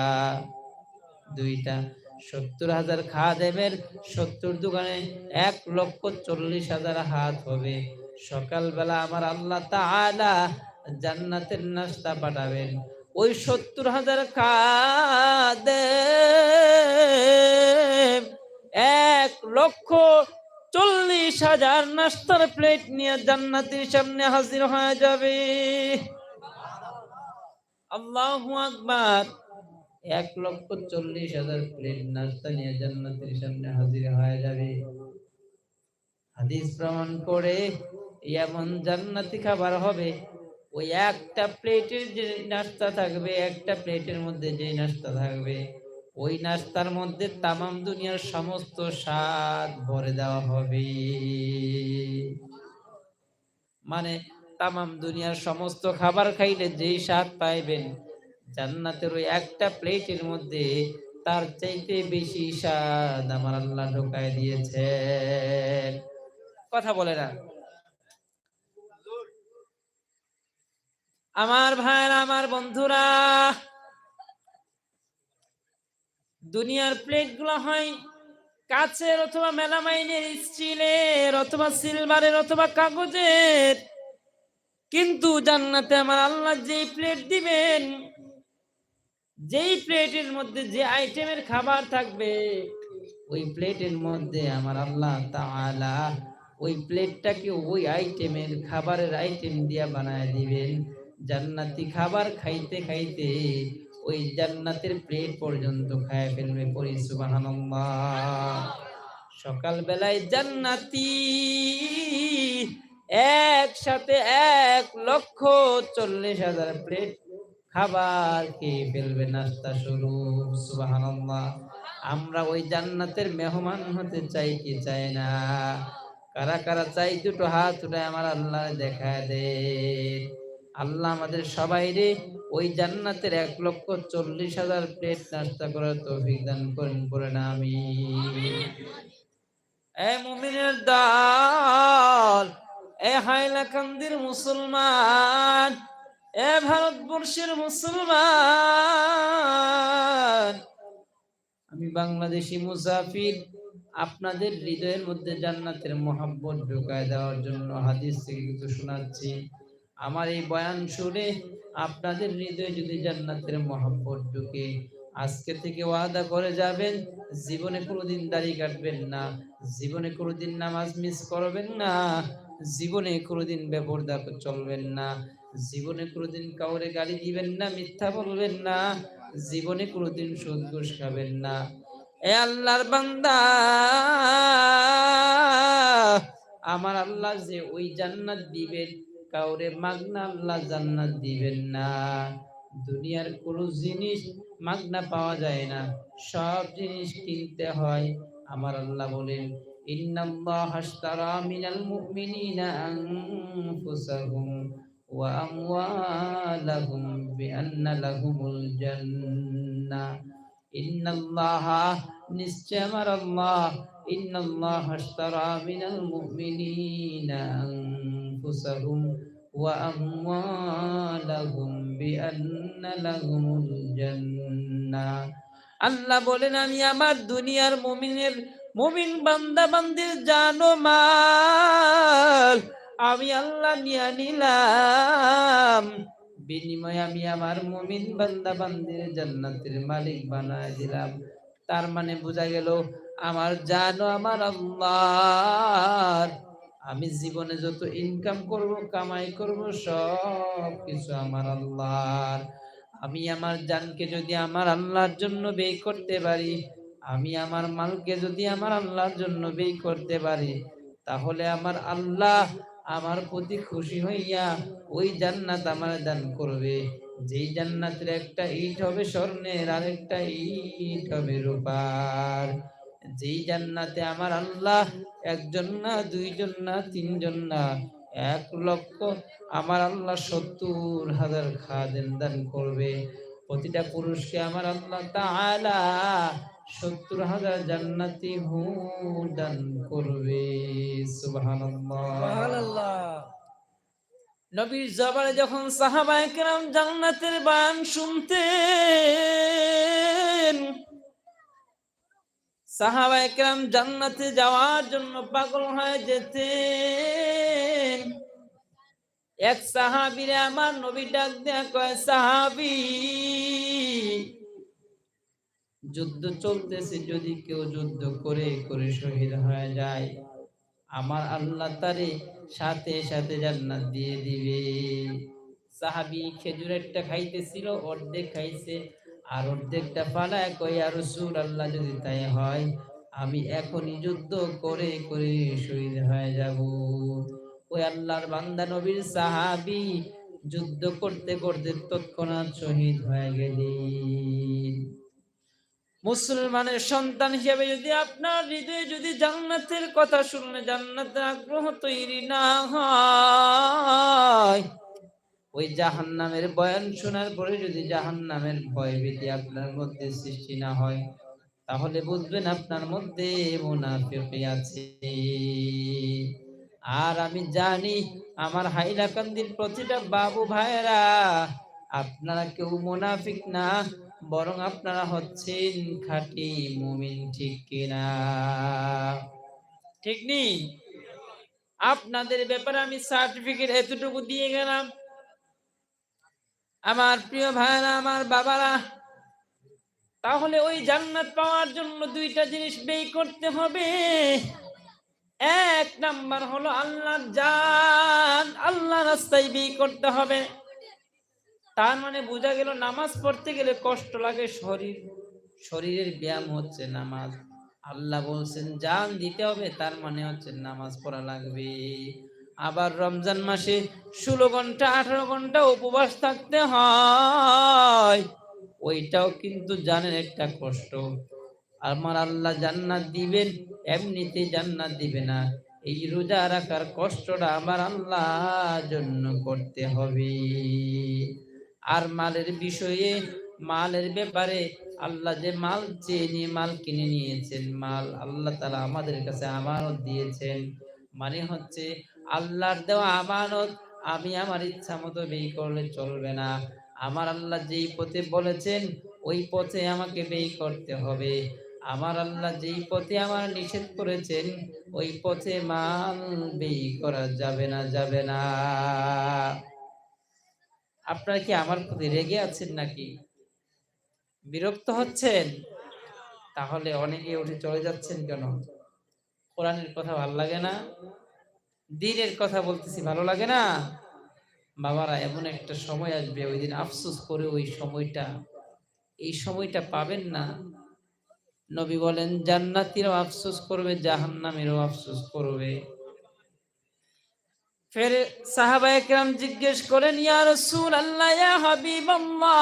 দুইটা। ৭০,০০০ খাদেমের ৭০ দোকানে ১,৪০,০০০ হাত হবে। সকালবেলা আমার আল্লাহ তাআলা জান্নাতের নাস্তা পাঠাবেন। ওই ৭০,০০০ খাদেম ১,৪০,০০০ নাস্তার প্লেট নিয়ে জান্নাতের সামনে হাজির হয়ে যাবে। আল্লাহু আকবার। ১,৪০,০০০ প্লেট নাস্তা নিয়ে জান্নাতের সামনে হাজির হয়ে যাবে। হাদিস প্রমাণ করে এমন জান্নাতি খাবার হবে, ওই একটা প্লেটের যে নাস্তা থাকবে, একটা প্লেটের মধ্যে যে নাস্তা থাকবে, ওই নাস্তার মধ্যে তামাম দুনিয়ার সমস্ত স্বাদ ভরে দেওয়া হবে। মানে তামাম দুনিয়ার সমস্ত খাবার খাইলে যেই স্বাদ পাইবেন, জান্নাতের ওই একটা প্লেটের মধ্যে তার চাইতে বেশি স্বাদ আমার আল্লাহ ঢোকায় দিয়েছেন। কথা বলে না? আমার ভাইরা, আমার বন্ধুরা, দুনিয়ার প্লেট গুলো হয় কাচের অথবা মেলামাইনের, স্টিলের অথবা সিলভারের অথবা কাগজের। কিন্তু জান্নাতে আমার আল্লাহ যেই প্লেট দিবেন, যেই প্লেটের মধ্যে যে আইটেমের খাবার থাকবে, ওই প্লেটের মধ্যে আমার আল্লাহ তাআলা ওই প্লেটটাকে ওই আইটেমের খাবারের আইটেম দিয়া বানায় দিবেন। জান্নাতি খাবার খাইতে খাইতে ওই জান্নাতের প্লেট পর্যন্ত খায় ফেলবে। পড়ি সুবহানাল্লাহ। সকাল বেলায় জান্নাতি একসাথে ১,৪০,০০০ প্লেট খাবার খেয়ে ফেলবে, নাস্তা শুরু। সুবহানাল্লাহ। আমরা ওই জান্নাতের মেহমান হতে চাই কি চাই না? কারা কারা চাই দুটো হাত উঠায় আমার আল্লাহ দেখায় দেন। আল্লাহ আমাদের সবাইরে ওই জান্নাতের ১,৪০,০০০ প্লেট নাস্তা করার তৌফিক দান করেন, পড়েন আমিন। এ মুমিনের দল, এ হাইলাকান্দির মুসলমান, এ ভারতবর্ষের মুসলমান, আমি বাংলাদেশি মুসাফির, আপনাদের হৃদয়ের মধ্যে জান্নাতের মহব্বত ঢুকায় দেওয়ার জন্য হাদিস থেকে কিছু শোনাচ্ছি। আমার এই বয়ান শুনে আপনাদের হৃদয়ে যদি জান্নাতের মহব্বত ঢুকে, আজকে থেকে ওয়াদা করে যাবেন, জীবনে কোনোদিন দাড়ি কাটবেন না, জীবনে কোনোদিন নামাজ মিস করবেন না, জীবনে কোনোদিন বেপরদা চলবেন না, জীবনে কোনোদিন কাউরে গালি দিবেন না, মিথ্যা বলবেন না, জীবনে কোনোদিন সুদ ঘুষ খাবেন না। এ আল্লাহর বান্দা, আমার আল্লাহ যে ওই জান্নাত দিবেন, কাউরে মাগনা আল্লাহ জান্নাত দিবেন না। দুনিয়ার কোনো জিনিস মাগনা পাওয়া যায় না, সব জিনিস কিনতে হয়। আমার আল্লাহ বলেন, ইন্নাল্লাহা আশতারা মিনাল মুমিনিনা আনফুসাহুম ওয়া আমওয়ালাহুম বিআন্না লাহুমুল জান্নাহ। ইন্নাল্লাহা, নিশ্চয় আমার আল্লাহ, ইন্নাল্লাহা আশতারা মিনাল মুমিনিনা আনফুসাহুম ওয়া আমওয়ালাহুম বিআন্না লাহুমুল জান্নাহ। আল্লাহ বলেন, আমি আমার দুনিয়ার মুমিন বান্দা বান্দির জান ও মাল আমি আল্লাহ নিয়ে নিলাম, বিনিময়ে আমি আমার মুমিন বান্দা বান্দির জান্নাতের মালিক বানায় দিলাম। তার মানে বোঝা গেল, আমার জান আমার আল্লাহর। আমি জীবনে যত ইনকাম করব, কামাই করব, সব কিছু আমার আল্লাহর। আমি আমার জানকে যদি আমার আল্লাহর জন্য ব্যয় করতে পারি, আমি আমার মালকে যদি আমার আল্লাহর জন্য ব্যয় করতে পারি, তাহলে আমার আল্লাহ আমার প্রতি খুশি হইয়া ওই জান্নাত আমার দান করবে। যেই জান্নাতের একটা ইট হবে স্বর্ণের, আরেকটা ইট হবে রূপার। যেই জান্নাতে আমার আল্লাহ একজন না, দুইজন না, তিনজন না, ১,০০,০০০ আমার আল্লাহ ৭০,০০০ খাদেম দান করবে। প্রতিটা পুরুষকে আমার আল্লাহ তাআলা ৭০,০০০ জান্নাতি হুর দান করবে। সুবহানাল্লাহ, সুবহানাল্লাহ। নবীর জবানে যখন সাহাবায়ে কেরাম জান্নাতের বয়ান শুনতেন, সাহাবায়ে কেরাম জান্নাতে যাওয়ার জন্য পাগল হয়ে যেতেন। এক সাহাবীরে আমার নবী ডাক দেয়া কয়, সাহাবী, যুদ্ধ চলতেছে, যদি কেউ যুদ্ধ করে করে শহীদ হয়ে যায়, আমার আল্লাহ তারে সাথে সাথে জান্নাত দিয়ে দিবে। সাহাবী খেজুরেরটা খাইতেছিল, অর্ধেক খাইছে, আর অর্ধেকটা ফালায় কই, ইয়া রাসূলুল্লাহ, যদি তাই হয় আমি এখনই যুদ্ধ করে করে শহীদ হয়ে যাব। ওই আল্লাহর বান্দা নবীর সাহাবী যুদ্ধ করতে করতে তৎক্ষণাৎ শহীদ হয়ে গেলেন। মুসলমানের সন্তান হিসেবে যদি আপনার হৃদয়ে যদি জান্নাতের কথা শুনলে জান্নাতের আগ্রহ তৈরি না হয়, ওই জাহান্নামের বয়ান শোনার পরে যদি জাহান্নামের ভয় ভীতি আপনার মধ্যে সৃষ্টি না হয়, তাহলে বুঝবেন আপনার মধ্যে মুনাফিকি আছে। আর আমি জানি আমার হাইলাকান্দির প্রতিটা বাবু ভাইয়েরা, আপনারা কেউ মুনাফিক না, বরং আপনারা হচ্ছেন খাঁটি মুমিন, ঠিক কিনা? ঠিক নেই? আপনাদের ব্যাপারে আমি সার্টিফিকেট এতটুকু দিয়ে গেলাম। আমার প্রিয় ভাইরা, আমার বাবারা, তাহলে ওই জান্নাত পাওয়ার জন্য দুইটা জিনিস ব্যয় করতে হবে। এক নাম্বার হলো আল্লাহর জান, আল্লাহ রাস্তায় ব্যয় করতে হবে। তার মানে বোঝা গেল নামাজ পড়তে গেলে কষ্ট লাগে, শরীরের ব্যায়াম হচ্ছে নামাজ। আল্লাহ বলছেন জান দিতে হবে, তার মানে হচ্ছে নামাজ পড়া লাগবে। আবার রমজান মাসে 16 ঘন্টা 18 ঘন্টা উপবাস থাকতে হয়, ওইটাও কিন্তু জানেন একটা কষ্ট। আমার আল্লাহ জান্নাত দিবেন, এমনিতে জান্নাত দিবে না, এই রোজা রাখার কষ্টটা আমার আল্লাহর জন্য করতে হবে। আর মালের বিষয়ে, মালের ব্যাপারে আল্লাহ যে মাল চেয়ে নিয়ে মাল কিনে নিয়েছেন, মাল আল্লাহ তাআলা আমাদের কাছে আমানত দিয়েছেন, মানে হচ্ছে আল্লাহর দেওয়া আমানত আমি আমার ইচ্ছা মতো ব্যয় করলে চলবে না। আমার আল্লাহ যেই পথে বলেছেন ওই পথে আমাকে ব্যয় করতে হবে। আমার আল্লাহ যেই পথে আমার নিষেধ করেছেন ওই পথে মাল ব্যয় করা যাবে না, যাবে না। আপনারা কি আমার প্রতি রেগে আছেন নাকি বিরক্ত হচ্ছেন? তাহলে অনেকে উঠে চলে যাচ্ছেন কেন? কোরআনের কথা ভালো লাগে না? দ্বীনের কথা বলতেছি ভালো লাগে না? বাবারা, এমন একটা সময় আসবে ওই দিন আফসোস করে ওই সময়টা, এই সময়টা পাবেন না। নবী বলেন জান্নাতীরাও আফসোস করবে, জাহান্নামীরাও আফসোস করবে। ফের সাহাবায়ে কেরাম জিজ্ঞেস করেন ইয়া রাসূলুল্লাহ, ইয়া হাবিবাল্লাহ,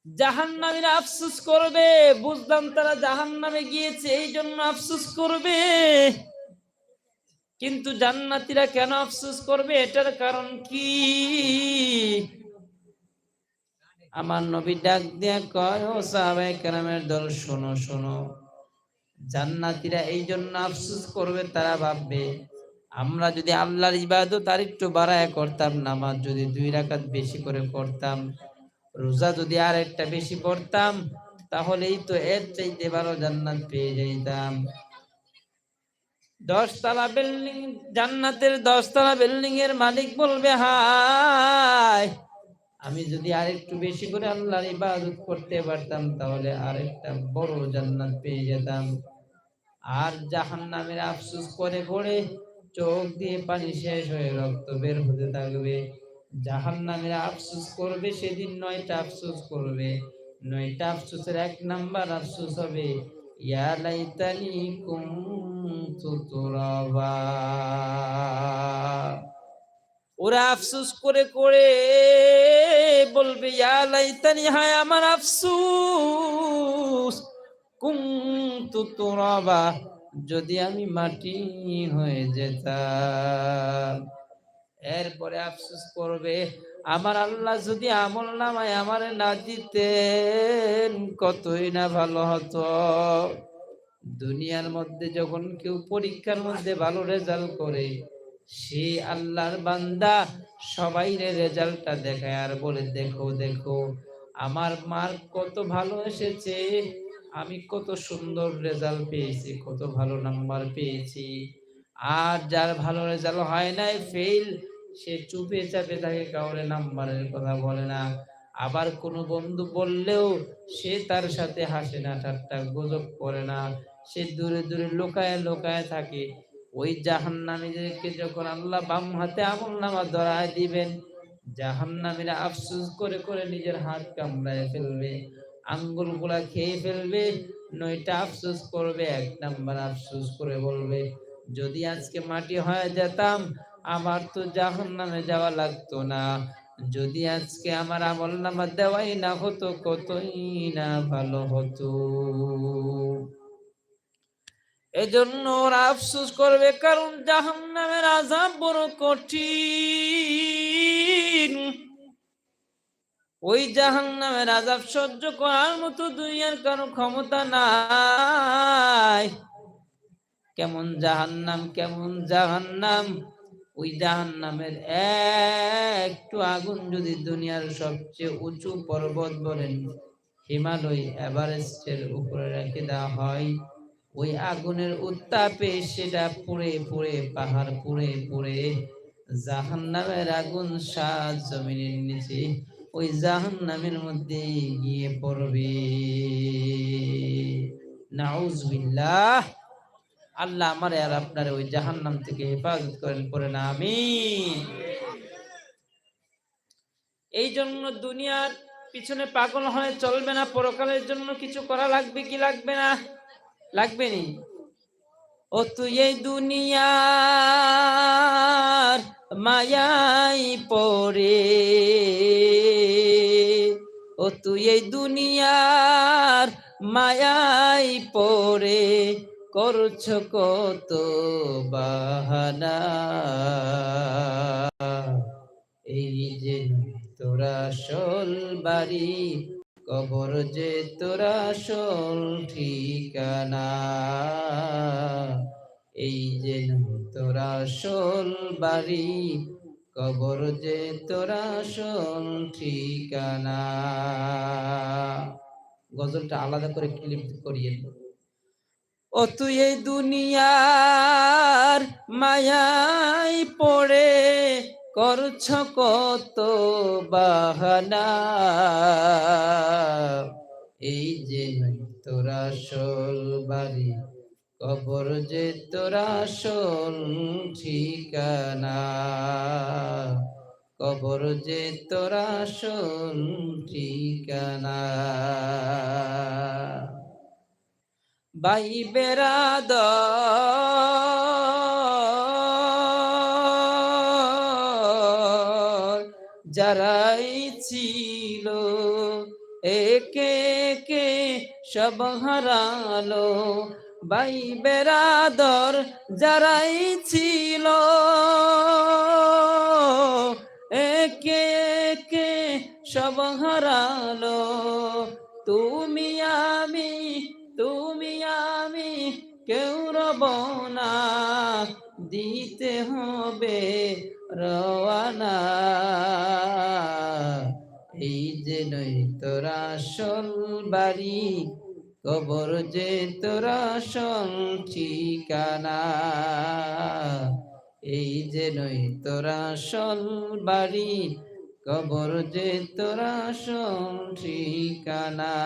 জাহান্নামীরা আফসোস করবে, বুঝলাম তারা জাহান্নামে গিয়েছে এই জন্য আফসোস করবে, কিন্তু জান্নাতীরা কেন আফসোস করবে, এটার কারণ কি? আমার নবী ডাক দিয়া কয়, ও সাহাবায়ে কেরামের দল, শোনো শোনো, জান্নাতীরা এই জন্য আফসোস করবে, তারা ভাববে আমরা যদি আল্লাহর ইবাদত আর একটু বাড়ায় করতাম, নামাজ যদি 2 রাকাত বেশি করে করতাম, রোজা যদি আর একটা বেশি পড়তাম, তাহলেই তো এর চাইতে ভালো জান্নাত পেয়ে যাইতাম। 10 তলা বিল্ডিং, জান্নাতের 10 তলা বিল্ডিং এর মালিক বলবে হায়, আমি যদি আরেকটু বেশি করে আল্লাহর ইবাদত করতে পারতাম তাহলে আরেকটা বড় জান্নাত পেয়ে যেতাম। আর জাহান্নামের আফসোস করে পড়ে চোখ দিয়ে পানি শেষ হয়ে রক্ত বের হতে থাকবে। জাহান্নামের আফসোস করবে, সেদিন 9টা আফসোস করবে। 9টা আফসোসের 1 নাম্বার আফসোস হবে ইয়া লাইতানি কুনতু তুরাবা। ওরা আফসোস করে করে বলবে ইয়া লাইতানি, হায় আমার আফসোস, কুনতু তুরাবা, যদি আমি মাটি হয়ে যেতাম। এরপরে আফসোস করবে আমার আল্লাহ যদি আমলনামায় আমারে না দিতেন কতই না ভালো হতো। দুনিয়ার মধ্যে যখন কেউ পরীক্ষার মধ্যে ভালো রেজাল্ট করে, সে আল্লাহর বান্দা সবাইরে রেজাল্টটা দেখায় আর বলে দেখো দেখো আমার মার্ক কত ভালো এসেছে, আমি কত সুন্দর রেজাল্ট পেয়েছি, কত ভালো নাম্বার পেয়েছি। আর যার ভালো রেজাল্ট হয় নাই, ফেল, সে চুপে চাপে থাকে, কাউরে নাম্বারের কথা বলে না। আবার কোনো বন্ধু বললেও সে তার সাথে হাসে না, ঠাট্টা গুজব করে না, সে দূরে দূরে লুকায় লুকায় থাকে। ওই জাহান্নামীদেরকে যখন আল্লাহ বাম হাতে আমলনামা ধরায় দিবেন, জাহান্নামীরা আফসোস করে করে নিজের হাত কামড়ায় ফেলবে, আঙ্গুলগুলা খেয়ে ফেলবে। 9টা আফসোস করবে। 1 নাম্বার আফসোস করে বলবে যদি আজকে মাটি হয়ে যেতাম আমার তো জাহান্নামে যাওয়া লাগতো না, যদি আজকে আমার আমলনামা দেওয়াই না হতো কতই না ভালো হতো। এজন্য ওরা আফসোস করবে, কারণ জাহান্নামের আযাব বড় কঠিন। ওই জাহান্নামের আযাব সহ্য করার মতো দুনিয়ার কারো ক্ষমতা নাই। কেমন জাহান্নাম, কেমন জাহান্নাম, ওই জাহান্নামের একটু আগুন যদি দুনিয়ার সবচেয়ে উঁচু পর্বত বলেন হিমালয় এভারেস্টের উপরে রেখে দেওয়া হয়, ওই আগুনের উত্তাপে সেটা পুড়ে পুড়ে পাহাড় পুড়ে পুড়ে জাহান্নামের আগুন 7 জমিনের নিচে ওই জাহান্নামের মধ্যে গিয়ে পড়বে। নাউজুবিল্লাহ। আল্লাহ আমারে আর আপনার ওই জাহান্নাম থেকে হেফাজত করেন, পড়েন আমিন। এই জন্য দুনিয়ার পিছনে পাগল হয়ে চলবে না, পরকালের জন্য কিছু করা লাগবে কি লাগবে না? লাগবে নি? ও তুই এই দুনিয়ার মায়াই পড়ে, ও তুই এই দুনিয়ার মায়াই পড়ে করছ কত বাহানা, এই যে তোরা আসল বাড়ি, কবর যে তোরা আসল ঠিকানা, এই যে তোরা আসল বাড়ি, কবর যে তোরা আসল ঠিকানা। গজলটা আলাদা করে ক্লিপ করিয়ে, ও তুই এই দুনিয়ার মায়াই পড়ে করছ কত বাহানা, এই যে তোরা আসল বাড়ি, কবর যে তোরা আসল ঠিকানা, কবর যে তোরা আসল ঠিকানা। ভাই বেরাদর যারাই ছিল একে একে সব হারালো, ভাই বেরাদর যারাই ছিল একে একে সব হারালো, তুমি আমি কেউ রব না, দিতে হবে রওয়ানা, এই যে নই তোরা আসল বাড়ি, কবর যে তোরা আসল ঠিকানা, এই যে নই তোরা আসল বাড়ি, কবর যে তোরা আসল ঠিকানা।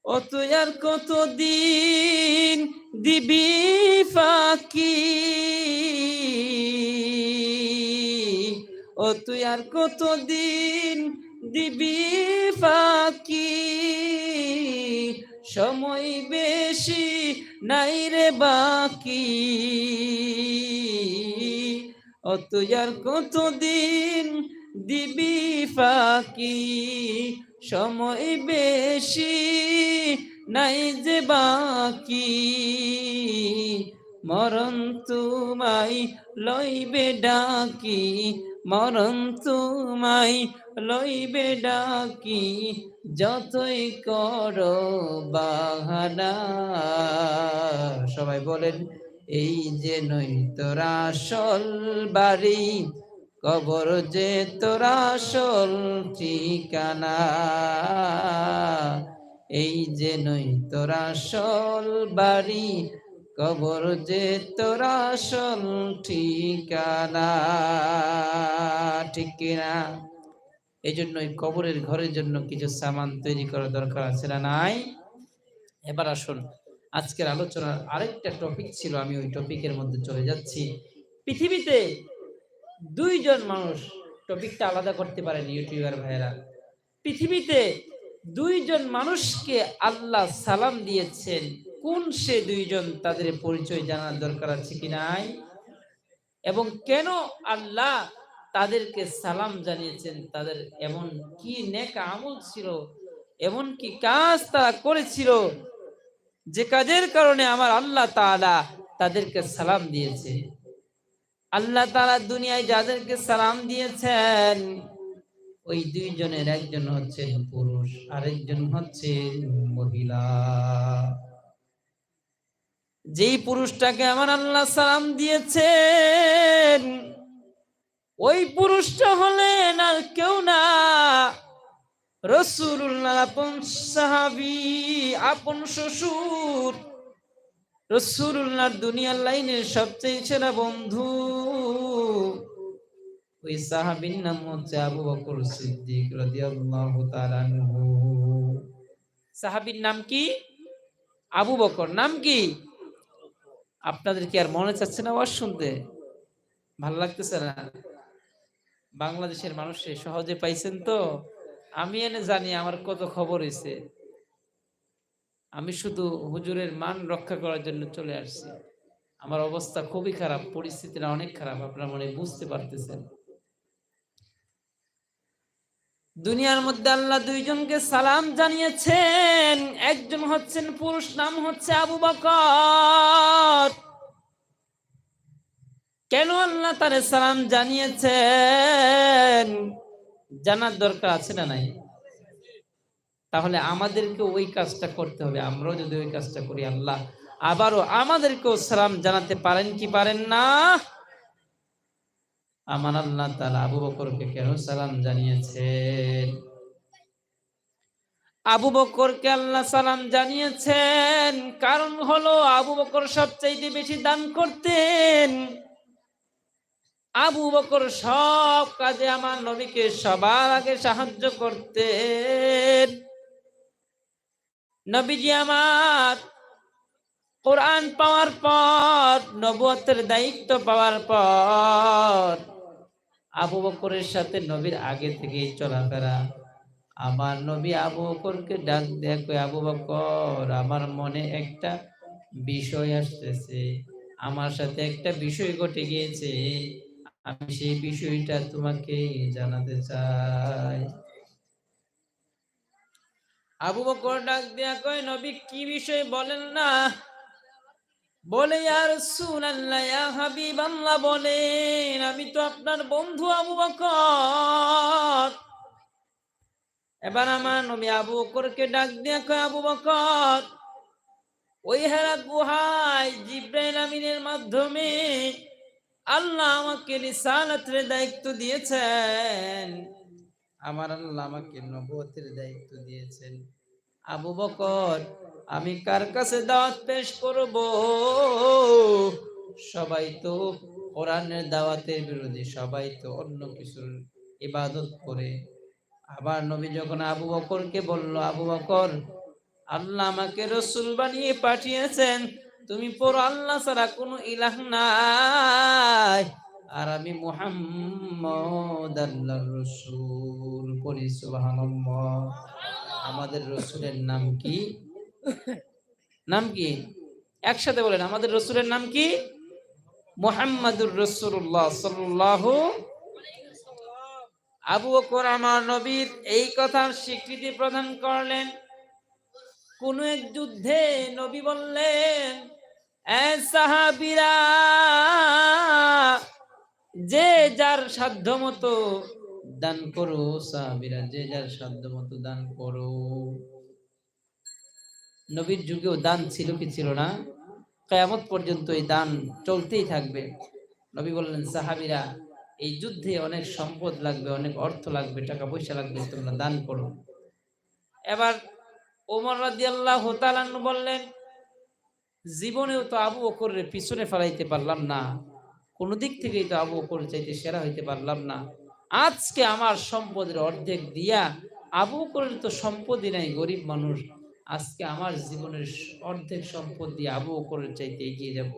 ও তুই আর কতদিন দিবি ফাঁকি, ও তুই আর কতদিন দিবি ফাঁকি, সময় বেশি নাই রে বাকি, ও তুই আর কতদিন দিবি ফাঁকি, সময় বেশি নাই যে বাকি, মরণ তোমায় লইবে ডাকি, মরণ তোমায় লইবে ডাকি, যতই করো বাহানা। সবাই বলেন, এই যে নই তোরা আসল বাড়ি, কবর যে তোরা আসল ঠিকানা, এই যে নই তোরা আসল বাড়ি, কবর যে তোরা আসল ঠিকানা। ঠিক কিনা? এই জন্যই কবরের ঘরের জন্য কিছু সামান তৈরি করার দরকার আছে না নাই? এবার আসুন, আজকের আলোচনার আরেকটা টপিক ছিল, আমি ওই টপিকের মধ্যে চলে যাচ্ছি। পৃথিবীতে দুইজন মানুষ, টপিকটা আলাদা করতে পারেন ইউটিউবার ভাইয়েরা, পৃথিবীতে দুইজন মানুষকে আল্লাহ সালাম দিয়েছেন, কোন সে দুইজন, তাদের পরিচয় জানার দরকার আছে কি নাই? এবং কেন আল্লাহ তাদেরকে সালাম জানিয়েছেন, তাদের এমন কি নেক আমল ছিল, এমন কি কাজ তারা করেছিল যে কাজের কারণে আমার আল্লাহ তাআলা তাদেরকে সালাম দিয়েছে। আল্লাহ তাআলা দুনিয়ায় যাদেরকে সালাম দিয়েছেন, ওই দুইজনের একজন হচ্ছে পুরুষ, আরেকজন হচ্ছে মহিলা। যেই পুরুষটাকে আমার আল্লাহ সালাম দিয়েছেন, ওই পুরুষটা হলেন আর কেউ না, রাসূলুল্লাহ আপন সাহাবী, আপন শ্বশুর, রাসূলুল্লাহর দুনিয়ার লাইনের সবচেয়ে সেরা বন্ধু, ওই সাহাবীর নাম হচ্ছে আবু বকর সিদ্দিক রাদিয়াল্লাহু তাআলা আনহু। সাহাবীর নাম কি? আবু বকর। নাম কি? আপনাদের কি আর মনে চাচ্ছে না ওয়াজ শুনতে? ভাল লাগতেছে না? বাংলাদেশের মানুষে সহজে পাইছেন তো? আমি এনে জানি আমার কত খবর হইছে। আমি শুধু হুজুরের মান রক্ষা করার জন্য চলে আসছি। আমার অবস্থা খুবই খারাপ, পরিস্থিতিটা অনেক খারাপ, আপনারা মনে হয় বুঝতে পারতেছেন। দুনিয়ার মধ্যে আল্লাহ দুইজনকে সালাম জানিয়েছেন। একজন হচ্ছেন পুরুষ, নাম হচ্ছে আবু বকর। কেন আল্লাহ তারে সালাম জানিয়েছেন? জানার দরকার আছে না নাই? তাহলে আমাদেরকে ওই কাজটা করতে হবে। আমরাও যদি ওই কাজটা করি, আল্লাহ আবারও আমাদেরকেও সালাম জানাতে পারেন কি পারেন না? আমার আল্লাহ তাআলা আবু বকরকে কেন সালাম জানিয়েছেন? আবু বকরকে আল্লাহ সালাম জানিয়েছেন কারণ হলো আবু বকর সবচাইতে বেশি দান করতেন। আবু বকর সব কাজে আমার নবীকে সবার আগে সাহায্য করতেন। নবীজি আমার কোরআন পাওয়ার পর, নবুয়তের দায়িত্ব পাওয়ার পর আবু বকরের সাথে নবীর আগে থেকেই চলাফেরা। আমার নবী আবু বকরকে ডাক দেয়া কই, আবু বকর আমার মনে একটা বিষয় আসতেছে, আমার সাথে একটা বিষয় ঘটে গিয়েছে, আমি সেই বিষয়টা তোমাকে জানাতে চাই। আবু বকর ডাক দেয়া কয়, নবী কি বিষয় বলেন না? বলে, ইয়া রাসূলুল্লাহ, ইয়া হাবিবাল্লাহ, বলেন। আমি তো আপনার বন্ধু আবু বকর। এবার আমার নবী আবু বকরকে ডাক দিয়া কয়, আবু বকর, ওই হেরা গুহায় জিবরাইল আমিনের মাধ্যমে আল্লাহ আমাকে রিসালাতের দায়িত্ব দিয়েছেন। আমার আল্লাহ আমাকে নবুয়তের দায়িত্ব দিয়েছেন। আবু বকর, আমি কার কাছে দাওয়াত পেশ করব? সবাই তো কোরআনের দাওয়াতের বিরোধী, সবাই তো অন্য কিছুর ইবাদত করে। আবার নবী যখন আবু বকরকে বলল, আবু বকর, আল্লাহ আমাকে রসুল বানিয়ে পাঠিয়েছেন, তুমি পড়ো আল্লাহ ছাড়া কোনো ইলাহ নাই, আর আমি মুহাম্মদ আল্লাহর রসুল। পড়ি সুবহানাল্লাহ। আমাদের রসুলের নাম কি? নাম কি? একসাথে বলেন, আমাদের রসুলের নাম কি? মুহাম্মাদুর রাসূলুল্লাহ সাল্লাল্লাহু। আবু বকর আমার নবীর এই কথার স্বীকৃতি প্রদান করলেন। কোন এক যুদ্ধে নবী বললেন, এ সাহাবীরা, যে যার সাধ্য মতো দান করো। সাহাবীরা, যে যার সাধ্য মতো দান করো। নবীর যুগেও দান ছিল কি ছিল না? কিয়ামত পর্যন্ত এই দান চলতেই থাকবে। নবী বললেন, সাহাবীরা, এই যুদ্ধে অনেক সম্পদ লাগবে, অনেক অর্থ লাগবে, টাকা পয়সা লাগবে, তোমরা দান করো। এবার ওমর রাদিয়াল্লাহু তাআলা আনহু বললেন, জীবনেও তো আবু বকরের পিছনে ফেলাইতে পারলাম না, কোন দিক থেকেই তো আবু বকর চাইতে সেরা হইতে পারলাম না। আজকে আমার সম্পদের অর্ধেক দিয়া, আবু বকরের তো সম্পদই নাই, গরিব মানুষ, আজকে আমার জীবনের অর্ধেক সম্পদ দিয়ে আবু বকরের চাইতে এগিয়ে যাব।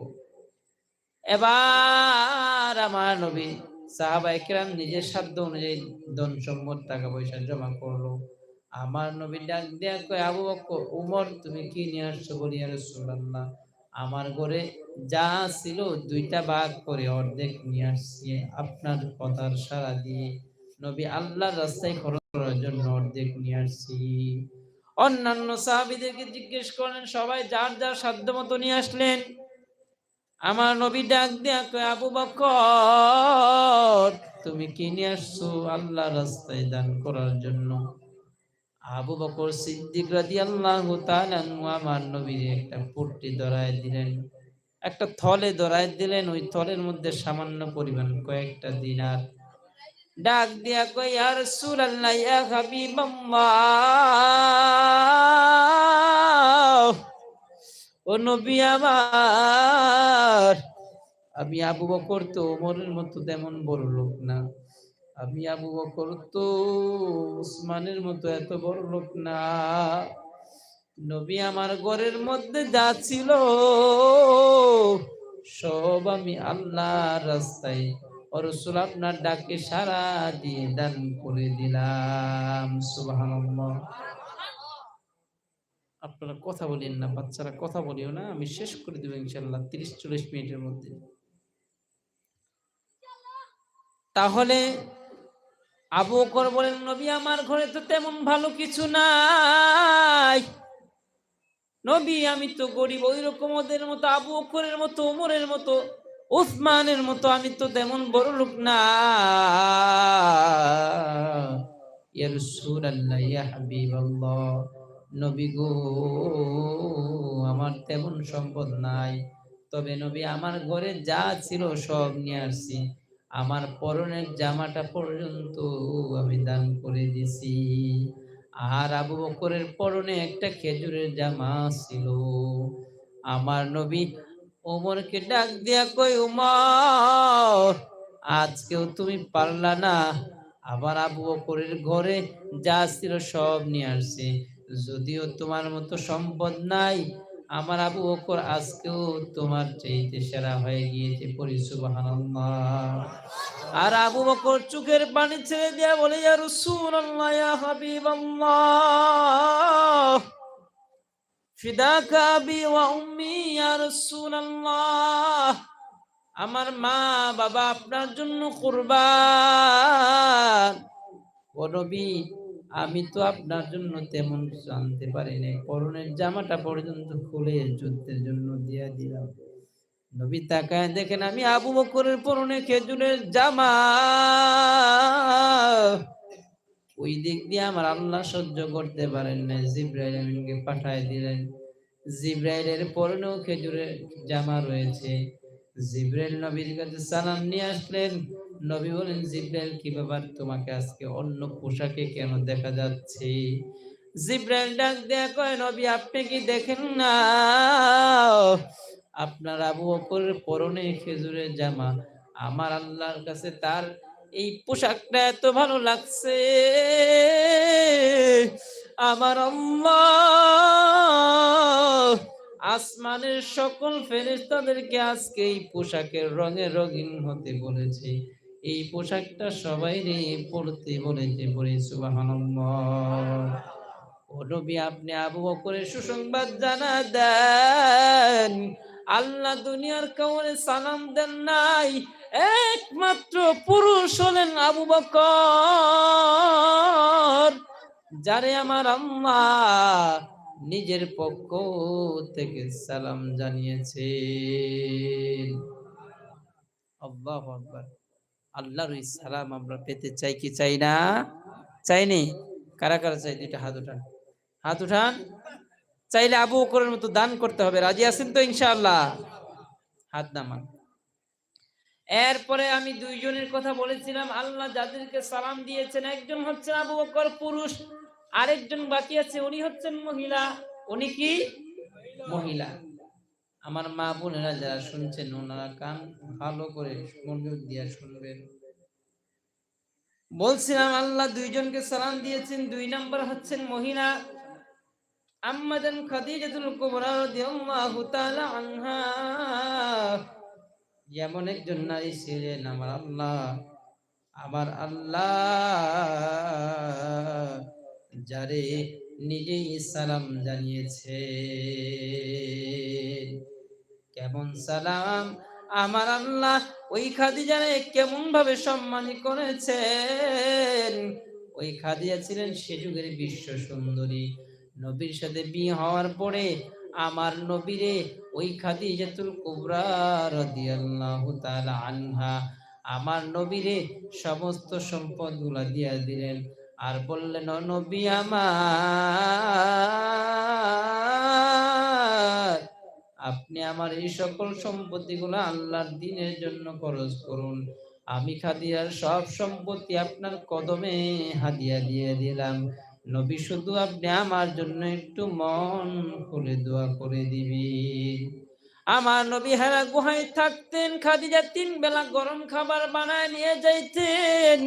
এবার আমার নবী সাহাবায়ে কেরাম নিজের সাধ্য অনুযায়ী ধন সম্পদ টাকা পয়সা জমা করলো। আমার নবী ডাক দেয়া কয়, আবু বকর, উমর, তুমি কি নিয়ে আসছো? বলি, ইয়া রাসূলুল্লাহ, আমার ঘরে যা ছিল দুইটা ভাগ করে অর্ধেক নিয়ে আসছি আপনার কথার সাড়া দিয়ে। নবী আল্লাহর রাস্তায় খরচ করার জন্য অর্ধেক নিয়ে আসছি। অন্যান্য সাহাবীদেরকে জিজ্ঞেস করেন, সবাই যার যার সাধ্য মতো নিয়ে আসলেন। আমার নবী ডাক দেয়া কয়, আবু বকর, তুমি কি নিয়ে আসছো? আল্লাহর রাস্তায় দান করার জন্য। আবু বকর সিদ্দিক রাদিয়াল্লাহু তাআলা আনহু আমার নবীর একটা পুটলি ধরায় দিলেন, একটা থলে ধরায় দিলেন। ওই থলের মধ্যে সামান্য পরিমাণ কয়েকটা দিনার। ডাক দিয়া কই ইয়া রাসূলুল্লাহ ইয়া হাবিবাল্লাহ, ও নবী আমার, আমি আবু বকর তো ওমরের মতো তেমন বড় লোক না, আমি আবু বকর তো উসমানের মতো এত বড় লোক না। নবী আমার ঘরের মধ্যে যা ছিল সব আমি আল্লাহর রাস্তায় ও রাসূল আপনার ডাকে সাড়া দিয়ে দান করে দিলাম। সুবহানাল্লাহ। আপনারা কথা বলেন না, বাচ্চারা কথা বলিও না, আমি শেষ করে দেব ইনশাআল্লাহ 30-40 মিনিটের মধ্যে। তাহলে আবু বকর বলেন, নবী আমার ঘরে তো তেমন ভালো কিছু নাই, নবী আমি তো গরিব, ওই রকম ওদের মতো আবু বকরের মতো ওমরের মতো উসমানের মতো আমি তো তেমন বড় লোক না। ইয়া রাসূলুল্লাহ ইয়া হাবিবাল্লাহ, নবী গো আমার তেমন সম্পদ নাই, তবে নবী আমার ঘরে যা ছিল সব নিয়ে আসছি, আমার পরনের জামাটা পর্যন্ত আমি দান করে দিছি। আর আবু বকরের পরনে একটা খেজুরের জামা ছিল। আমার নবী ওমরকে ডাক দিয়া কই, উমর আজকেও তুমি পারলা না, আবার আবু বকরের ঘরে যা ছিল সব নিয়ে আসছে, যদিও তোমার মতো সম্পদ নাই, আমার আবু বকর আজকেও তোমার চাইতে সেরা হয়ে গিয়েছে। পড়ি সুবহানাল্লাহ। আর আবু বকর চোখের পানি ছেড়ে দিয়া বলে, ইয়া রাসূলুল্লাহ ইয়া হাবিবাল্লাহ, ফিদাকা আবি ওয়া উম্মি ইয়া রাসূলুল্লাহ, আমার মা বাবা আপনার জন্য কুরবান। ও নবী আমি তো আপনার জন্য তেমন কিছু আনতে পারি নাই, পরনের জামাটা পর্যন্ত খুলে যুদ্ধের জন্য দিয়া দিলাম। নবী তাকায় দেখেন আমি আবু বকরের পরনে খেজুরের জামা, ওই দিক দিয়ে আমার আল্লাহ সহ্য করতে পারেন না, জিবরাইল আমিনকে পাঠায় দিলেন। জিবরাইলের পরনেও খেজুরের জামা রয়েছে। জিবরাইল নবীর কাছে সালাম নিয়ে আসলেন। নবী বলেন, জিবরাইল কি ব্যাপার, তোমাকে আজকে অন্য পোশাকে কেন দেখা যাচ্ছে? জিবরাইল ডাক দেয়া কয়, নবী আপনি কি দেখেন না আপনার আবু বকরের পরনে খেজুরের জামা, আমার আল্লাহর কাছে তার এই পোশাকটা এত ভালো লাগছে, আমার আল্লাহ আসমানের সকল ফেরেশতাদেরকে আজকে এই পোশাকের রঙে রঙিন হতে বলেছে, এই পোশাকটা সবাইরে পড়তে বলেছে। পড়ি সুবহানাল্লাহ। ও নবী আপনি আবু বকরের সুসংবাদ জানা দেন, আল্লাহ দুনিয়ার কাউরে সালাম দেন নাই, একমাত্র পুরুষ হলেন আবু বকর, যারে আমার আম্মা নিজের পক্ষ থেকে সালাম জানিয়েছেন। আল্লাহু আকবার। আল্লাহর এই সালাম আমরা পেতে চাই কি চাই না? চাইনি? কারা কারা চাই? দুইটা হাত উঠান, হাত উঠান। চাইলে আবু বকরের মতো দান করতে হবে, রাজি আছেন তো ইনশাআল্লাহ? হাত নামান। এরপরে আমি দুইজনের কথা বলেছিলাম, আল্লাহ যাদেরকে সালাম দিয়েছেন, একজন হচ্ছেন আবু বকর পুরুষ, আরেকজন বাকি আছে, উনি হচ্ছেন মহিলা। উনি কি? মহিলা। আমার মা বোনেরা যারা শুনছেন, ওনারা কান ভালো করে মনোযোগ দিয়ে শুনবেন। বলছিলাম আল্লাহ দুইজনকে সালাম দিয়েছেন, দুই নাম্বার হচ্ছেন মহিলা। আম্মাজান খাদিজাতুল কুবরা রাদিয়াল্লাহু তাআলা আনহা যেমন একজন নারী ছিলেন, আমার আল্লাহ যারে নিজেই সালাম জানিয়েছে। কেমন সালাম! আমার আল্লাহ ওই খাদিজারে কেমন ভাবে সম্মানিত করেছেন। ওই খাদিজা ছিলেন সে যুগের বিশ্ব সুন্দরী। নবীর সাথে বিয়ে হওয়ার পরে আমার নবীরে ওই খাদিজাতুল কুবরা রাদিয়াল্লাহু তাআলা আনহা আমার নবীরে সমস্ত সম্পদগুলা দিয়া দিলেন, আর বললেন, ও নবী আমার, আপনি আমার এই সকল সম্পত্তিগুলো আল্লাহর দ্বীনের জন্য খরচ করুন। আমি খাদিজার সব সম্পত্তি আপনার কদমে হাদিয়া দিয়ে দিলাম। নবী শুধু আপনি আমার জন্য একটু মন খুলে দোয়া করে দিবেন। আমার নবী হেরা গুহায় থাকতেন, খাদিজা 3 বেলা গরম খাবার বানায় নিয়ে যাইতেন।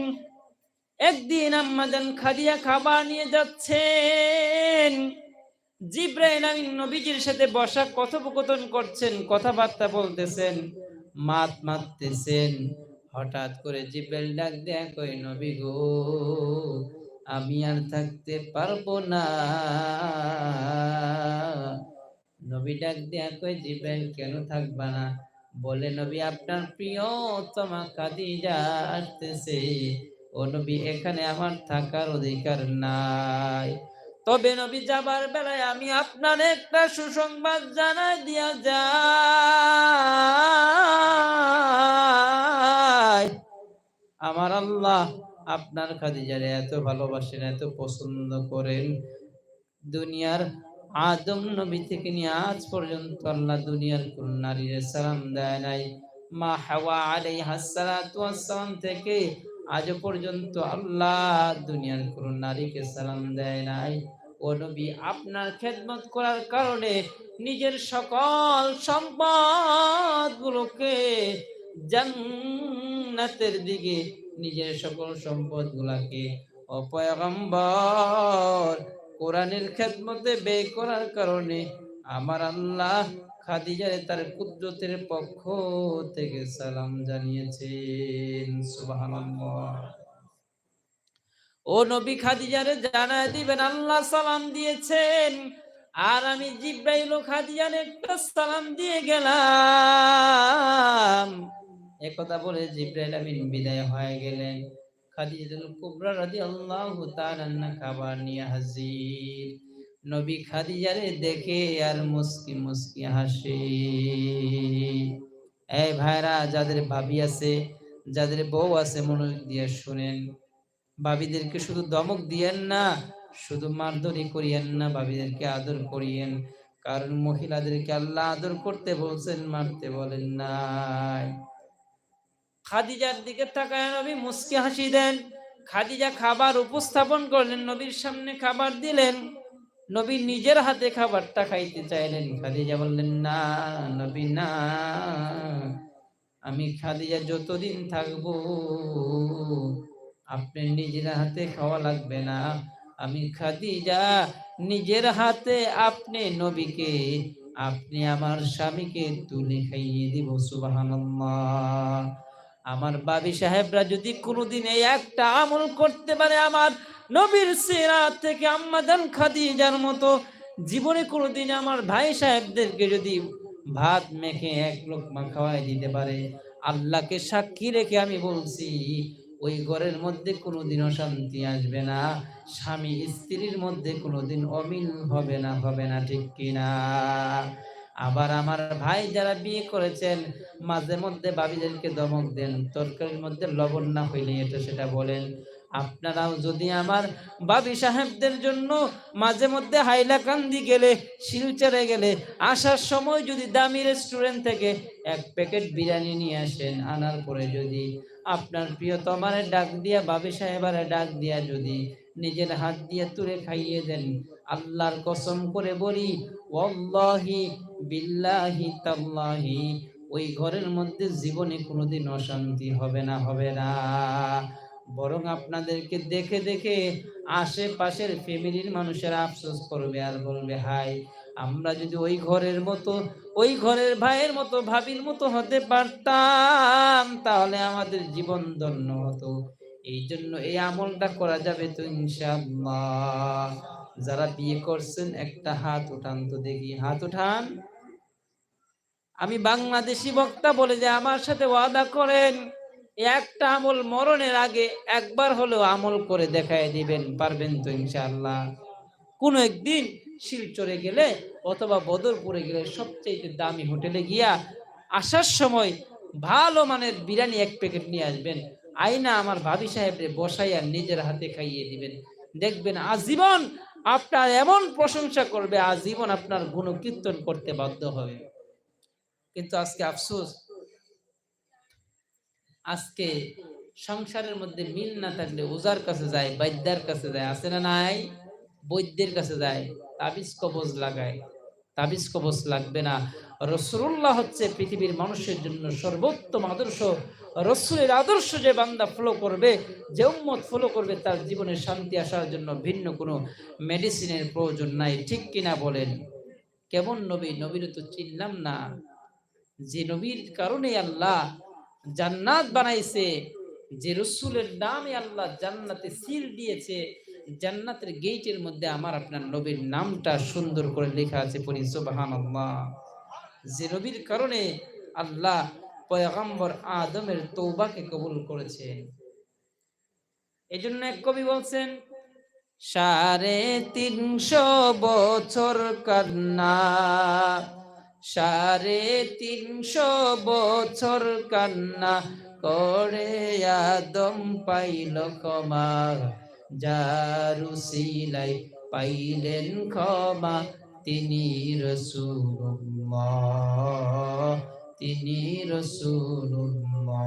একদিন আম্মাজান খাদিজা খাবার নিয়ে যাচ্ছেন, জিব্রাইল আমিন নবীজির সাথে বসা কথোপকথন করছেন, কথাবার্তা বলতেছেন, মারতেছেন। হঠাৎ করে জিব্রাইল ডাক দেয়া কই, নবী গো আমি আর থাকতে পারবো না। নবী ডাক দেয়া কই, জিব্রাইল কেন থাকবা না? বলে, নবী আপনার প্রিয়তমা খাদিজা আসতেছে। ও নবী এখানে আমার থাকার অধিকার নাই। তবে নবী যাবার বেলায় আমি আপনার একটা সুসংবাদ জানাই দিয়া যাই। আমার আল্লাহ আপনার খাদিজারে এত ভালোবাসেন, এত পছন্দ করেন। দুনিয়ার আদম নবী থেকে নিয়ে আজ পর্যন্ত আল্লাহ দুনিয়ার কোন নারীর সালাম দেয় নাই। মা হাওয়া আলাইহাস সালাতু ওয়াস সালাম থেকে আজ পর্যন্ত আল্লাহ দুনিয়ার কোন নারীকে সালাম দেয় নাই। ও নবী আপনার খেদমত করার কারণে নিজের সকল সম্পদগুলোকে জান্নাতের দিকে, নিজের সকল সম্পদগুলোকে ও পয়গম্বর কোরআনের খেদমতে ব্যয় করার কারণে আমার আল্লাহ খাদিজারে তার কুদরতের পক্ষ থেকে সালাম জানিয়েছেন। সুবহানাল্লাহ। ও নবী খাদিজারে জানায় দিবেন আল্লাহ সালাম দিয়েছেন, আর আমি জিব্রাইল ও খাদিজারে একটা সালাম দিয়ে গেলাম। একথা বলে জিব্রাইল আমিন বিদায় হয়ে গেলেন। খাদিজাতুল কুবরা রাদিয়াল্লাহু তাআলা আনহা খাবার নিয়ে হাজির। নবী খাদিজারে দেখে আর মুস্কি মুস্কি হাসে। এই ভাইরা, যাদের ভাবি আছে, যাদের বউ আছে, মনোযোগ দিয়ে শুনেন। ভাবিদেরকে শুধু দমক দিয়েন না, শুধু মারধরি করিয়েন না, ভাবিদেরকে আদর করিয়েন। কারণ মহিলাদেরকে আল্লাহ আদর করতে বলছেন, মারতে বলেন নাই। খাদিজার দিকে তাকায় নবী মুস্কি হাসি দেন। খাদিজা খাবার উপস্থাপন করলেন, নবীর সামনে খাবার দিলেন। নবী নিজের হাতে খাবারটা খাইতে চাইলেন। খাদিজা বললেন, না নবী না, আমি খাদিজা যতদিন থাকবো আপনি নিজের হাতে খাওয়া লাগবে না। আমি খাদিজা নিজের হাতে আপনি নবীকে, আপনি আমার স্বামীকে তুলে খাইয়ে দিব। সুবহানাল্লাহ। আমার বাবি সাহেবরা যদি কোনোদিন এই একটা আমল করতে পারে, আমার নবীর সিরাত থেকে আম্মাজান খাদিজার মতো, জীবনে কোনোদিন আমার ভাই সাহেবদেরকে যদি ভাত মেখে এক লোকমা খাওয়াই দিতে পারে, আল্লাহকে সাক্ষী রেখে আমি বলছি, ওই ঘরের মধ্যে কোনোদিন অশান্তি আসবে না, স্বামী স্ত্রীর মধ্যে কোনোদিন অমিল হবে না, হবে না, ঠিক কিনা? আবার আমার ভাই যারা বিয়ে করেছেন, মাঝে মধ্যে ভাবিদেরকে দমক দেন, তরকারির মধ্যে লবণ না হইলে এটা সেটা বলেন। আপনারাও যদি আমার বাবি সাহেবদের জন্য মাঝে মধ্যে হাইলাকান্দি গেলে, শিলচরে গেলে, আসার সময় যদি দামি রেস্টুরেন্ট থেকে এক প্যাকেট বিরিয়ানি নিয়ে আসেন, আনার পরে যদি আপনার প্রিয়তমারে ডাক দিয়া, বাবি সাহেবারে ডাক দিয়া যদি নিজের হাত দিয়ে তুলে খাইয়ে দেন, আল্লাহর কসম করে বলি, ওয়াল্লাহি বিল্লাহি তাল্লাহি, ওই ঘরের মধ্যে জীবনে কোনোদিন অশান্তি হবে না, হবে না। বরং আপনাদেরকে দেখে দেখে আশেপাশের ফ্যামিলির মানুষেরা আফসোস করবে আর বলবে, হাই আমরা যদি ওই ঘরের মতো, ওই ঘরের ভাইয়ের মতো, ভাবির মতো হতে পারতাম, তাহলে আমাদের জীবন ধন্য হতো। এই জন্য এই আমলটা করা যাবে তো ইনশাআল্লাহ। যারা বিয়ে করছেন একটা হাত উঠান তো দেখি, হাত উঠান। আমি বাংলাদেশি বক্তা বলে যে আমার সাথে ওয়াদা করেন, একটা আমল মরণের আগে একবার হলেও আমল করে দেখায় দিবেন, পারবেন তো ইনশাআল্লাহ? কোন একদিন শিলচরে গেলে অথবা বদরপুরে গেলে সবচেয়ে দামি হোটেলে গিয়া আসার সময় ভালো মানের বিরিয়ানি এক প্যাকেট নিয়ে আসবেন। আইনা আমার ভাবি সাহেবরে বসাইয়া নিজের হাতে খাইয়ে দিবেন। দেখবেন আজীবন আপনার এমন প্রশংসা করবে, আজীবন আপনার গুণকীর্তন করতে বাধ্য হবে। কিন্তু আজকে আফসোস, আজকে সংসারের মধ্যে মিল না থাকলে ওজার কাছে যায়, বৈদ্যের কাছে যায়, আছে না নাই? বৈদ্যের কাছে যায়, তাবিজ কবজ লাগায়। তাবিজ কবজ লাগবে না। রাসূলুল্লাহ হচ্ছে পৃথিবীর মানুষের জন্য সর্বোত্তম আদর্শ। রাসূলের আদর্শ যে বান্দা ফলো করবে, যে উম্মত ফলো করবে, তার জীবনে শান্তি আসার জন্য ভিন্ন কোনো মেডিসিনের প্রয়োজন নাই। ঠিক কিনা বলেন? কেমন নবী? নবীর তো চিনলাম না। যে নবীর কারণে আল্লাহ জান্নাত বানাইছে, যে রসুলের নামে আল্লাহ জান্নাতে সিল দিয়েছে, জান্নাতের গেটের মধ্যে আমার আপনার নবীর নামটা সুন্দর করে লেখা আছে, পড়ি সুবহানাল্লাহ। যে নবীর কারণে আল্লাহ পয়গম্বর আদমের তওবাকে কবুল করেছেন। এজন্য এক কবি বলছেন, ৩৫০ বছর কান্না, ৩৫০ বছর কান্না করে আদম পাইল ক্ষমা, যার উসিলায় পাইলেন ক্ষমা, তিনি রাসূলুল্লাহ, তিনি রাসূলুল্লাহ।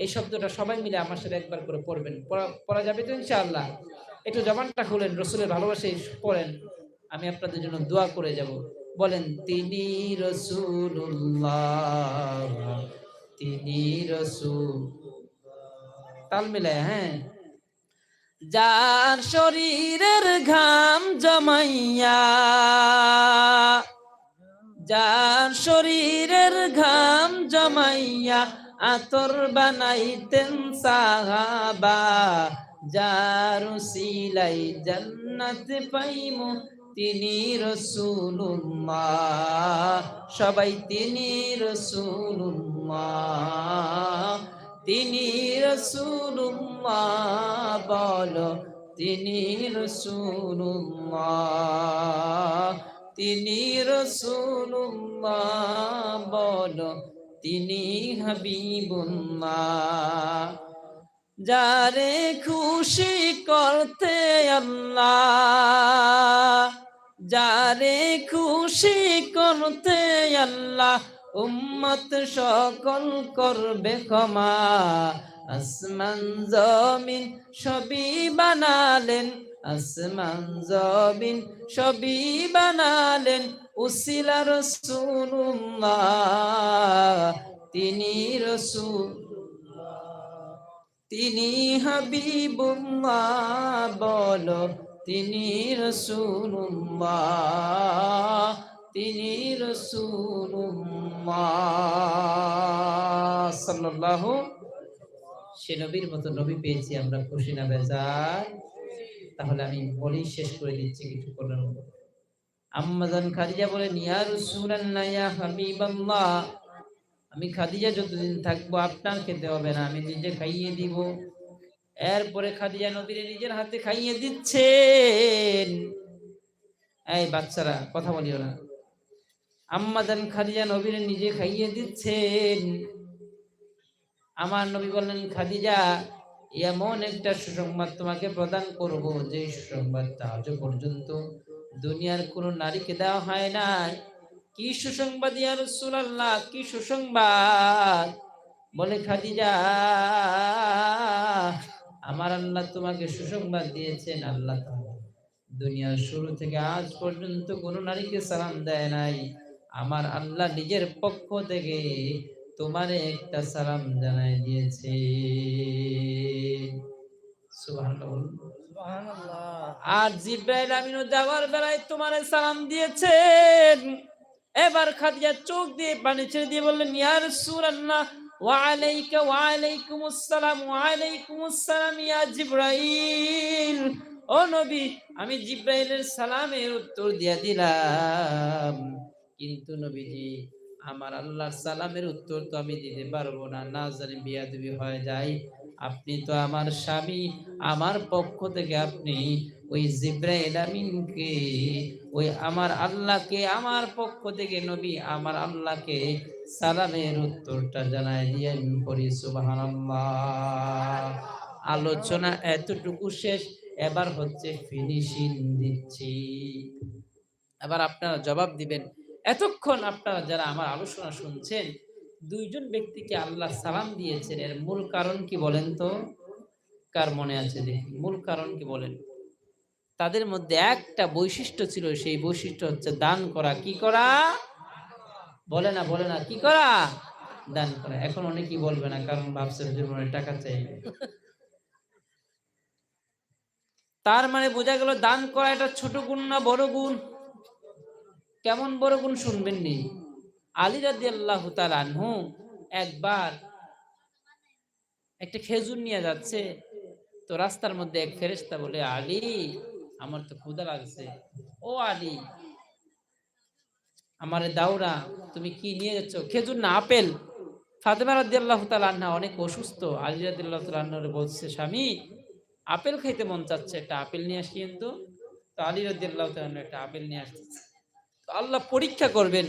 এই শব্দটা সবাই মিলে আমার সাথে একবার করে পড়বেন। পড়া যাবে তো ইনশাআল্লাহ? একটু জবানটা খুলেন, রসুলের ভালোবাসায় পড়েন, আমি আপনাদের জন্য দোয়া করে যাব। বলেন, তিনি রাসূলুল্লাহ, তিনি রাসূল। তাল মিলায়, হ্যাঁ। যার শরীরের ঘাম জমাইয়া, যার শরীরের ঘাম জমাইয়া আতর বানাইতেন সাহাবা, যার উসিলাই জান্নাত পাইমু, তিনি রাসূলুল্লাহ। সবাই তিনি রাসূলুল্লাহ, তিনি রাসূলুল্লাহ বলো, তিনি রাসূলুল্লাহ, তিনি রাসূলুল্লাহ বলো, তিনি হাবিবুল্লাহ। যারে খুশি করতে আল্লাহ, যারে খুশি করতে আল্লাহ উম্মত সকল করবে ক্ষমা, আসমান জমিন সবই বানালেন, আসমান জমিন সবই বানালেন উসিলা রাসূলুল্লাহ, তিনি রাসূল, তিনি হাবিবুল্লাহ বলো, তিনি রাসূলুল্লাহ, তিনি রাসূলুল্লাহ সাল্লাল্লাহু। সে নবীর মতো নবী পেয়েছি আমরা, খুশি না বেজার? তাহলে আমি বলি, শেষ করে দিচ্ছি কিছু করার মতো। আম্মা জান খাদিজা বলেন, ইয়া রাসূলুল্লাহ, ইয়া হাবিবাল্লাহ, আমি খাদিজা যতদিন থাকবো আপনার খেতে হবে না, আমি নিজে খাইয়ে দিব। এরপরে খাদিজা নবীর নিজের হাতে খাইয়ে দিচ্ছেন। এই বাচ্চারা কথা বলিও না। আম্মা জান খাদিজা নবীর নিজে খাইয়ে দিচ্ছেন। আমার নবী বললেন, খাদিজা, এমন একটা সুসংবাদ তোমাকে প্রদান করব, যে সুসংবাদটা আজ পর্যন্ত দুনিয়ার কোন নারীকে দেওয়া হয় না। কি সুসংবাদ ইয়া রাসূলুল্লাহ? কি সুসংবাদ? বলে, খাদিজা, আমার আল্লাহ তোমাকে সুসংবাদ দিয়েছেন, আল্লাহ তাআলা দুনিয়ার শুরু থেকে আজ পর্যন্ত কোন নারীকে সালাম দেয় নাই। আমার আল্লাহ নিজের পক্ষ থেকে তোমারে একটা সালাম জানাই দিয়েছে। সুবহানাল্লাহ। আর জিব্রাইল আমিনও যাওয়ার বেলায় তোমারে সালাম দিয়েছেন। এবার খাদিজা চোখ দিয়ে পানি ছেড়ে দিয়ে বললেন, ইয়া রাসূলুল্লাহ, ওয়া আলাইকুমুস সালাম, ওয়া আলাইকুমুস সালাম ইয়া জিব্রাইল। ও নবী, আমি জিব্রাইলের সালামের উত্তর দিয়া দিলাম, কিন্তু নবীজি আমার আল্লাহর সালামের উত্তর তো আমি দিতে পারবো না, না জানি বিয়াদবি হয়ে যায়। আপনি তো আমার স্বামী, আমার পক্ষ থেকে আপনি ওই জিব্রাইল আমিনকে, ওই আমার আল্লাহকে আমার পক্ষ থেকে নবী আমার আল্লাহকে সালামের উত্তরটা জানাই দিয়েন, পড়ি সুবহানাল্লাহ। আলোচনা এতটুকু শেষ, এবার হচ্ছে ফিনিশিং দিচ্ছি। এবার আপনারা জবাব দিবেন। এতক্ষণ আপনারা যারা আমার আলোচনা শুনছেন, দুইজন ব্যক্তিকে আল্লাহ সালাম দিয়েছেন, এর মূল কারণ কি বলেন তো? কার মনে আছে দেখি, মূল কারণ কি বলেন? তাদের মধ্যে একটা বৈশিষ্ট্য ছিল, সেই বৈশিষ্ট্য হচ্ছে দান করা। কি করা? বলে না, বলে না, কি করা? দান করা। এখন অনেকেই বলবে না, কারণ ভাবছে হুজুর মনে হয় টাকা চাইবে। তার মানে বোঝা গেল দান করা এটা ছোট গুণ না বড় গুণ? কেমন বড় গুণ শুনবেন নি। আলী রাদিয়াল্লাহু তাআলা আনহু একবার একটা খেজুর নিয়ে যাচ্ছে, তো রাস্তার মধ্যে এক ফেরেশতা বলে, আলী আমার তো ক্ষুধা লাগছে, ও আলী আমারে দাও না, তুমি কি নিয়ে যাচ্ছ? খেজুর না, আপেল। ফাতেমা রাদিয়াল্লাহু তাআলা আনহা অনেক অসুস্থ। আলী রাদিয়াল্লাহু তাআলা আনহু বলছে, স্বামী আপেল খাইতে মন চাচ্ছে, একটা আপেল নিয়ে আসি। কিন্তু তো আলী রাদিয়াল্লাহু তাআলা আনহু একটা আপেল নিয়ে আসতেছে। তো আল্লাহ পরীক্ষা করবেন,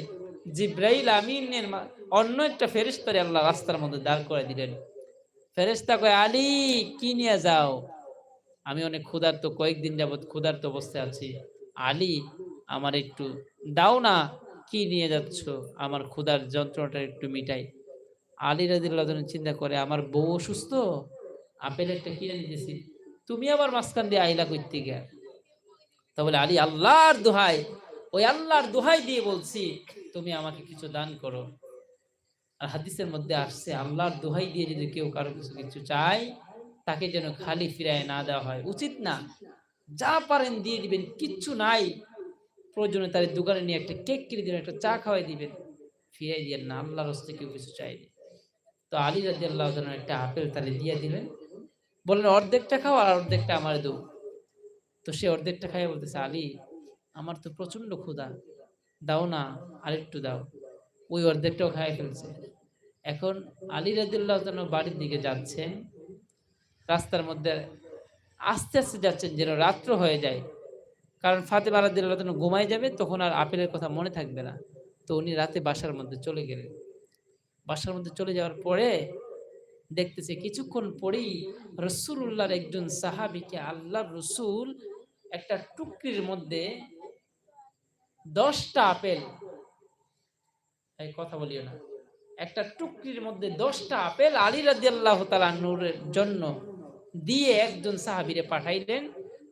জিব্রাইল আমিনের অন্য একটা ফেরেশতারে আল্লাহ রাস্তার মধ্যে দাঁড় করে দিলেন। ফেরেশতা কয়, আলী কি নিয়ে যাও? আমি অনেক ক্ষুধার্ত, কয়েকদিন যাবত ক্ষুধার্ত অবস্থায় আছি। আলী আমার একটু দাও না, কি নিয়ে যাচ্ছ? আমার ক্ষুধার যন্ত্রণাটা একটু মিটাই। আলী রাদিয়াল্লাহু তাআলা চিন্তা করে, আমার বউ অসুস্থ, আপেল একটা কিনে নিতেছি, তুমি আবার মাঝখান দিয়ে আইলা কইতে গিয়া। তা বলে, আলী আল্লাহর দোহাই, ওই আল্লাহর দোহাই দিয়ে বলছি, তুমি আমাকে কিছু দান করো। আর হাদিসের মধ্যে আসছে, আল্লাহর দোহাই দিয়ে যদি কেউ কারো কিছু চায়, তাকে যেন খালি ফিরায় না দেওয়া হয়, উচিত না। যা পারেন দিয়ে দিবেন, কিচ্ছু নাই প্রয়োজনে তার দোকানে নিয়ে একটা কেক কিনে দিবেন, একটা চা খাওয়াই দিবেন, ফিরাই দিয়েন না। আল্লাহর হস্তে কেউ কিছু চাইনি। তো আলী রাদিয়াল্লাহু তাআলা একটা আপেল তারে দিয়ে দিলেন, বললেন অর্ধেকটা খাও আর অর্ধেকটা আমার দাও। তো সে অর্ধেকটা খাইয়া বলতেছে, আলী আমার তো প্রচন্ড ক্ষুধা, দাও না, আরেকটু দাও। ওই অর্ধেকটাও খাইয়া ফেলছে। এখন আলী রাদিয়াল্লাহু তাআলা বাড়ির দিকে যাচ্ছেন, রাস্তার মধ্যে আস্তে আস্তে যাচ্ছেন যেন রাত্র হয়ে যায়, কারণ ফাতেমা রাদিয়াল্লাহু তাআলা ঘুমায় যাবে, তখন আর আপেলের কথা মনে থাকবে না। তো উনি রাতে বাসার মধ্যে চলে গেলেন। বাসার মধ্যে চলে যাওয়ার পরে দেখতেছে কিছুক্ষণ পরেই রাসূলুল্লাহর একজন সাহাবীকে আল্লাহর রাসূল একটা টুকরির মধ্যে 10টা আপেল, এই কথা বলিও না, একটা টুকরির মধ্যে 10টা আপেল আলী রাদিয়াল্লাহু তাআলা নূর জন্য দিয়ে একজন সাহাবীরে পাঠাইলেন।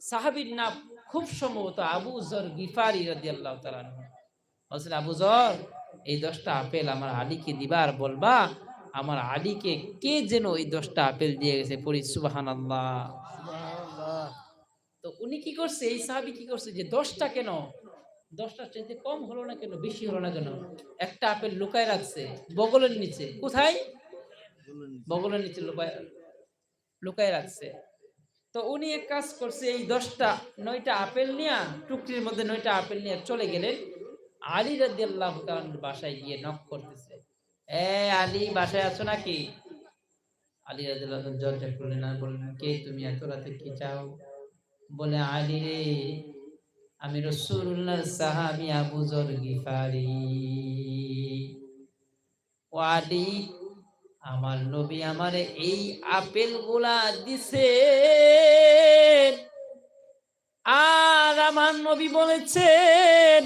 সাহাবীর নাম খুব সম্ভবত আবু যর গিফারি রাদিয়াল্লাহু তাআলা আনহু। বলছেন, আবু যর এই 10টা আপেল আমার আলীকে দিবা, আর বলবা আমার আলীকে কে যেন ওই 10টা আপেল দিয়ে গেছে, পড়ি সুবহানাল্লাহ। সুবহানাল্লাহ। তো উনি কি করছে, এই সাহাবী কি করছে, যে 10টা কেন, 10টার চাইতে কম হলো না কেন, বেশি হলো না কেন, একটা আপেল লুকায় রাখছে বগলের নিচে। কোথায়? বলুন নিচে। বগলের নিচে লুকায় লুকায় রাখছে। তো উনি এক কাজ করছে, এই 9টা আপেল নিয়ে, টুকরির মধ্যে 9টা আপেল নিয়ে চলে গেলেন। আলী রাদিয়াল্লাহু তাআলার বাসায় গিয়ে নক করতেছে, এ আলী বাসায় আছো নাকি? আলী রাদিয়াল্লাহু তাআলা দরজা খুললেন আর বললেন, কে তুমি, এত রাতে কি চাও? বলে, আলী রে, আমি রাসূলুল্লাহর সাহাবী আবু যর গিফারি। ও আলী, আমার নবী আমারে এই আপেল গুলা দিছে, আর আমার নবী বলেছেন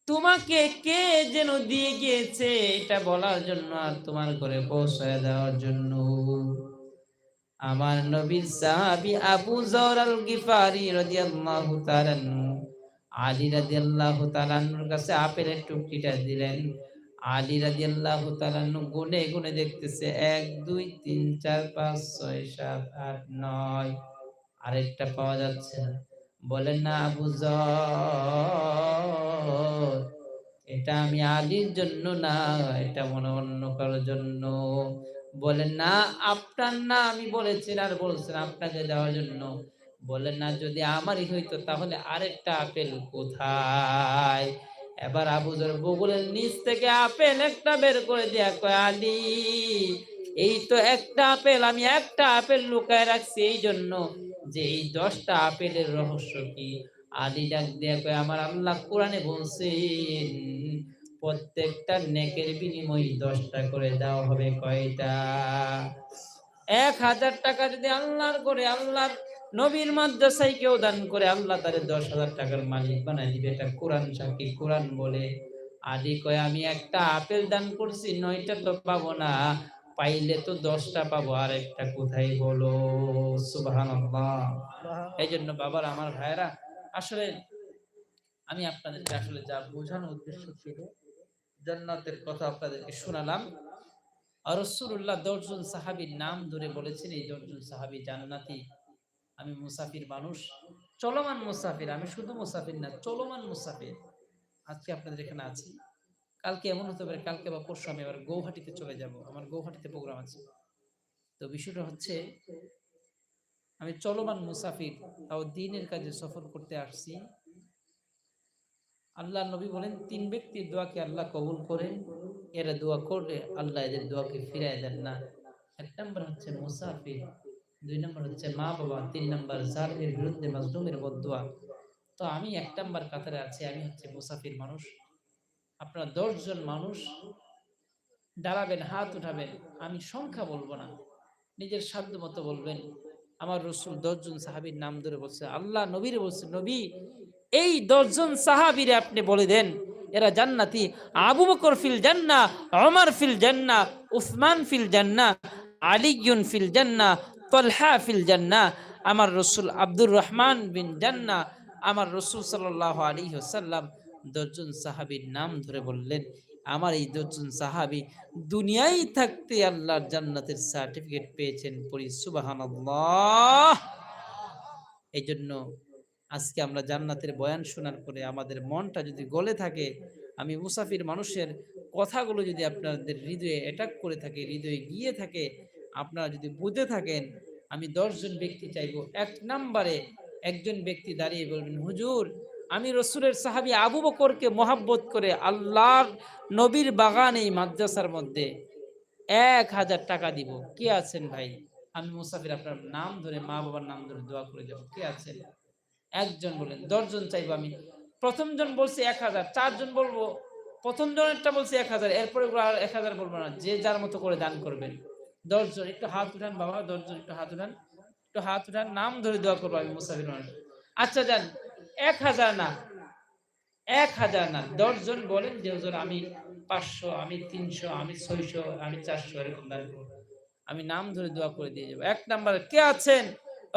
তোমাকে কে যেন দিয়ে গিয়েছে এটা বলার জন্য আর তোমার ঘরে পৌঁছায় দেওয়ার জন্য। আমার নবীর সাহাবী আবু যর আল গিফারি রাদিয়াল্লাহু তাআলা আনহু আলী রাদিয়াল্লাহু তাআলা আনহুর কাছে আপেলের টুকরিটা দিলেন। আলী রাদিয়াল্লাহু তাআলা আনহু গুনে গুনে দেখতেছে, 1 2 3 4 5 6 7 8 9, আরেকটা পাওয়া যাচ্ছে না। বলেন না, আবু যর এটা আমি আলীর জন্য না, এটা মনে অন্য কারোর জন্য। বলেন না, আপনার না, আমি বলেছেন আর বলছেন আপনাকে দেওয়ার জন্য। বলেন না, যদি আমারই হইতো তাহলে আরেকটা আপেল কোথায়? এবার আবু যর বগলের নিচ থেকে আপেল একটা বের করে দিয়া কয়, আলী এই তো একটা আপেল, আমি একটা আপেল লুকায় রাখছি এই জন্য যে এই 10টা আপেলের রহস্য কি? আলী ডাক দিয়া কয়, আমার আল্লাহ কোরআনে বলছেন প্রত্যেকটা নেকের বিনিময়ে 10টা করে দেওয়া হবে। কয়টা? 1000 টাকা যদি আল্লাহর করে, আল্লাহর নবীর মাদ্রাসায় কেউ দান করে, আল্লাহ তারে 10,000 টাকার মালিক বানাই দিবে। এটা কোরআন সাক্ষী, কোরআন বলে। আলী কয় আমি একটা আপেল দান করছি, 9টা তো পাবো না, পাইলে তো 10টা পাবো, আর একটা কোথায় বলো? সুবহানাল্লাহ। এই জন্য বাবার আমার ভাইরা, আসলে আমি আপনাদেরকে আসলে যা বোঝানোর উদ্দেশ্য ছিল, জান্নাতের কথা আপনাদেরকে শোনালাম। আর রাসূলুল্লাহ 10 জন সাহাবীর নাম ধরে বলেছেন, এই 10 জন সাহাবী জান্নাতি। আমি মুসাফির মানুষ, চলমান মুসাফির, আমি শুধু মুসাফির না, চলমান মুসাফির। আজকে আপনাদের এখানে আছি, কালকে এমন হতে পারে কালকে বা পরশু আমি আবার গৌহাটিতে চলে যাব, আমার গৌহাটিতে প্রোগ্রাম আছে। তো বিষয়টা হচ্ছে আমি চলমান মুসাফির, তাও দ্বীনের কাজে সফর করতে আসছি। আল্লাহ নবী বলেন 3 ব্যক্তির দোয়াকে আল্লাহ কবুল করেন, এরা দোয়া করলে আল্লাহ এদের দোয়াকে ফিরায় দেন না। 1 নম্বর হচ্ছে মুসাফির, 2 নম্বর হচ্ছে মা বাবা, 3 নম্বর জালিমের বিরুদ্ধে মাজলুমের বদদোয়া। তো আমি 1 নম্বর কাতারে আছি, আমি হচ্ছে মুসাফির মানুষ। আপনারা 10 জন মানুষ দাঁড়াবেন, হাত উঠাবেন, আমি সংখ্যা বলবো না, নিজের সাধ্য মতো বলবেন। আমার রাসূল 10 জন সাহাবীর নাম ধরে বলছে, আল্লাহ নবীরে বলছে, নবী এই 10 জন সাহাবীরে আপনি বলে দেন এরা জান্নাতি। আবু বকর ফিল জান্নাহ, ওমর ফিল জান্নাহ, উসমান ফিল জান্নাহ, আলীউন ফিল জান্নাহ, তালহা ফিল জান্নাহ। আমার রাসূল আব্দুর রহমান বিন জান্নাহ, আমার রাসূল সাল্লাল্লাহু আলাইহি ওয়াসাল্লাম 10 জন সাহাবীর নাম ধরে বললেন। আমার এই 10 জন সাহাবী দুনিয়ায় থাকতে আল্লাহর জান্নাতের সার্টিফিকেট পেয়েছেন, পড়ি সুবহানাল্লাহ। এই জন্য আজকে আমরা জান্নাতের বয়ান শোনার পরে আমাদের মনটা যদি গলে থাকে, আমি মুসাফির মানুষের কথাগুলো যদি আপনাদের হৃদয়ে অ্যাটাক করে থাকে, হৃদয়ে গিয়ে থাকে, আপনারা যদি বুঝে থাকেন, আমি 10 জন ব্যক্তি চাইবো। 1 নম্বরে একজন ব্যক্তি দাঁড়িয়ে বলবেন, হুজুর আমি রসুলের সাহাবী আবু বকরকে মহাব্বত করে আল্লাহর নবীর বাগান এই মাদ্রাসার মধ্যে 1000 টাকা দিব। কে আছেন ভাই? আমি মুসাফির, আপনার নাম ধরে মা বাবার নাম ধরে দোয়া করে যাব, কে আছেন? একজন বলেন। 10 জন চাইবো আমি। প্রথম জন বলছে 1000, 4 জন বলবো, প্রথম জনেরটা বলছে 1000, এরপরে আর 1000 বলবো না, যে যার মতো করে দান করবেন। 10 জন একটু হাত উঠান বাবা, 10 জন একটু হাত উঠান, একটু হাত উঠান, নাম ধরে দোয়া করবো আমি মুসাফির মানুষ। আচ্ছা যান, 1000 না, 1000 না, 10 জন বলেন যে হুজুর আমি 500, আমি 300, আমি 600, আমি 400 এরকম দান করব। আমি নাম ধরে দোয়া করে দিয়ে যাব। 1 নম্বরে কে আছেন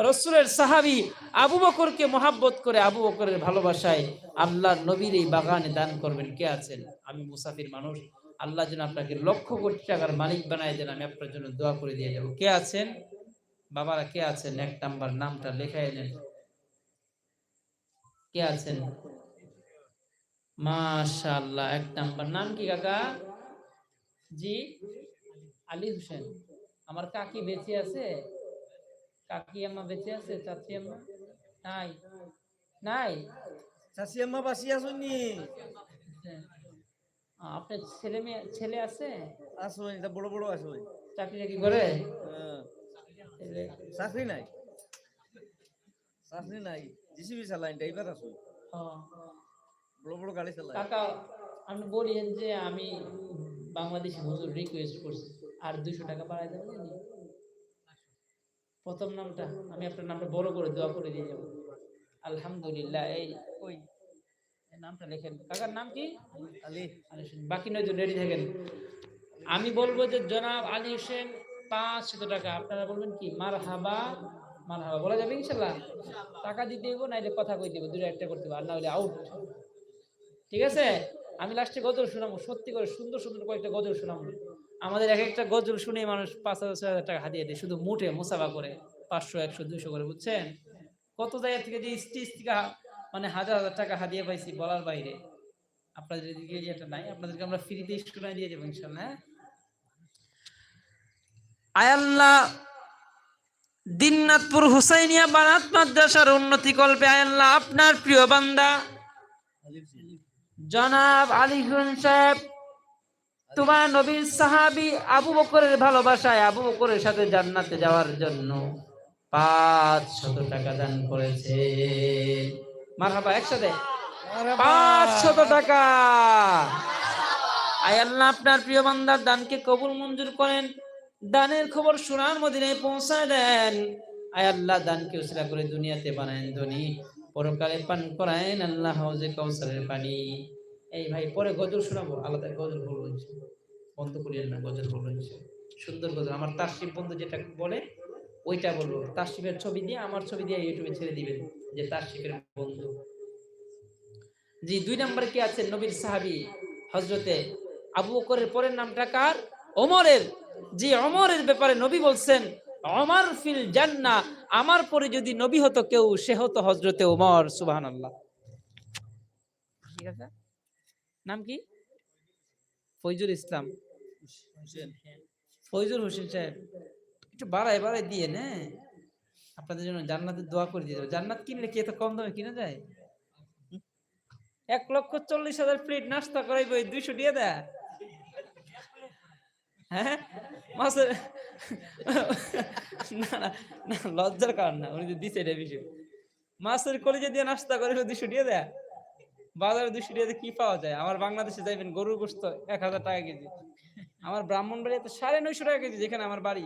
রাসূলের সাহাবী আবু বকরকে মহাব্বত করে আবু বকরের ভালোবাসায় আল্লাহর নবীর এই বাগানে দান করবেন, কে আছেন? আমি মুসাফির মানুষ, আল্লাহ যেন আপনাকে লক্ষ কোটি টাকার মালিক বানায় দেন, আমি আপনার জন্য দোয়া করে দিয়ে যাব। কে আছেন বাবারা, কে আছেন? 1 নাম্বার নামটা লেখায় নেন। কে আছেন? মাশাআল্লাহ, 1 নাম্বার নাম কি কাকা? জি, আলী হোসেন। আমার কাকি বেঁচে আছে? কাকি আম্মা বেঁচে আছে? চাচি আম্মা নাই? নাই? চাচি আম্মা বাসি আসুনি? আপনার ছেলে মেয়ে ছেলে আছে? আসুন, এটা বড় বড় আসুন। চাকরি টাকরি করে? চাকরি নাই, চাকরি নাই, জিসিবি চালাইন, ড্রাইভার আসুন, ও, বড় বড় গাড়ি চালায়। কাকা আপনি বলিয়েন যে আমি বাংলাদেশি হুজুর রিকোয়েস্ট করছি, আর 200 টাকা বাড়ায় দেবেন নাকি? প্রথম নামটা আমি আপনার নামটা বড় করে দোয়া করে দিয়ে যাব। আলহামদুলিল্লাহ। এই ওই নামটা লেখেন। কাকার নাম কি? আলী। আলী হোসেন। বাকি 9 জন রেডি থাকেন। আমি বলবো যে জনাব আলী হোসেন 500 টাকা, আপনারা বলবেন কি মারহাবা। মারহাবা বলা যাবে ইনশাআল্লাহ? টাকা দিতে হইব, নাইলে কথা কই দিব, দুটো একটা করতে হবে, আর না হলে আউট। ঠিক আছে? আমি লাস্টে গজল শোনাবো, সত্যি করে সুন্দর সুন্দর কয়েকটা গজল শোনাবো। আমাদের এক একটা গজল শুনে মানুষ 5,000-6,000 টাকা হাদিয়া দেয়, শুধু মুঠে মুসাফা করে 500, 100, 200 করে, বুঝছেন? কত জায়গা থেকে যে স্টেজ থেকে মানে হাজার হাজার টাকা হাদিয়া পাইছি বলার বাইরে। আপনাদের এদিকে যেটা নাই, আপনাদেরকে আমরা ফ্রিতে শোনাই দিয়ে যাবো ইনশাআল্লাহ। হ্যাঁ? আয় আল্লাহ, দিনাজপুর হুসাইনিয়া বানাত মাদ্রাসার উন্নতি কল্পে আয় আল্লাহ আপনার প্রিয় বান্দা জনাব আলী হোসেন সাহেব, তোমার নবীর সাহাবী আবু বকরের ভালোবাসায় আবু বকরের সাথে জান্নাতে যাওয়ার জন্য 500 টাকা দান করেছে। মারহাবা, একসাথে 500 টাকা। আয় আল্লাহ আপনার প্রিয় বান্দার দানকে কবুল মঞ্জুর করেন, দানের খবর সোনার মদিনায় পৌঁছায় দেন। আয় আল্লাহ দানকে উসিলা করে দুনিয়াতে বানায়েন ধনী, পরকালে পান করায়েন আল্লাহ হাউজে কাউসারের পানি। এই ভাই পরে গজল শোনাবো, আলাদা গজল বলবো ইনশাআল্লাহ। বন্ধ করিয়েন না, গজল বলবো ইনশাআল্লাহ। সুন্দর গজল আমার তাশরিফ বন্ধু যেটা বলে ওইটা বলবো। তাশরিফের ছবি দিয়ে আমার ছবি দিয়ে ইউটিউবে ছেড়ে দিবেন যে তাশরিফের বন্ধু। জি, 2 নম্বরে কে আছেন? নবীর সাহাবী হযরতে আবু বকরের পরের নামটা কার? ওমরের। জি, ওমরের ব্যাপারে নবী বলছেন, ওমর ফিল জান্নাহ, আমার পরে যদি নবী হতো কেউ সে হতো হযরতে ওমর। সুবহানাল্লাহ। ঠিক আছে, নাম কি? ফয়জুল ইসলাম, হোসেন ফয়জুল হোসেন সাহেব। একটু বাড়ায় বাড়ায় দিয়ে না, আপনাদের জন্য জান্নাতের দোয়া করে দিয়ে দেবো। জান্নাত কিনলে কি এত কম দামে কিনা যায়? 1,40,000 প্লেট নাস্তা করাইবো 200 দিয়ে দেয়। হ্যাঁ, মাছের না না না, লজ্জার কারণ না, উনি তো দিছে এটা বিষয়। মাছের কলিজা দিয়ে নাস্তা করে 200 দিয়ে দেয়। বাজারে 200 টাকাতে কি পাওয়া যায়? আমার বাংলাদেশে যাইবেন গরুর গোশত 1000 টাকা কেজি, আমার ব্রাহ্মণবাড়িয়াতে 950 টাকা কেজি, যেখানে আমার বাড়ি।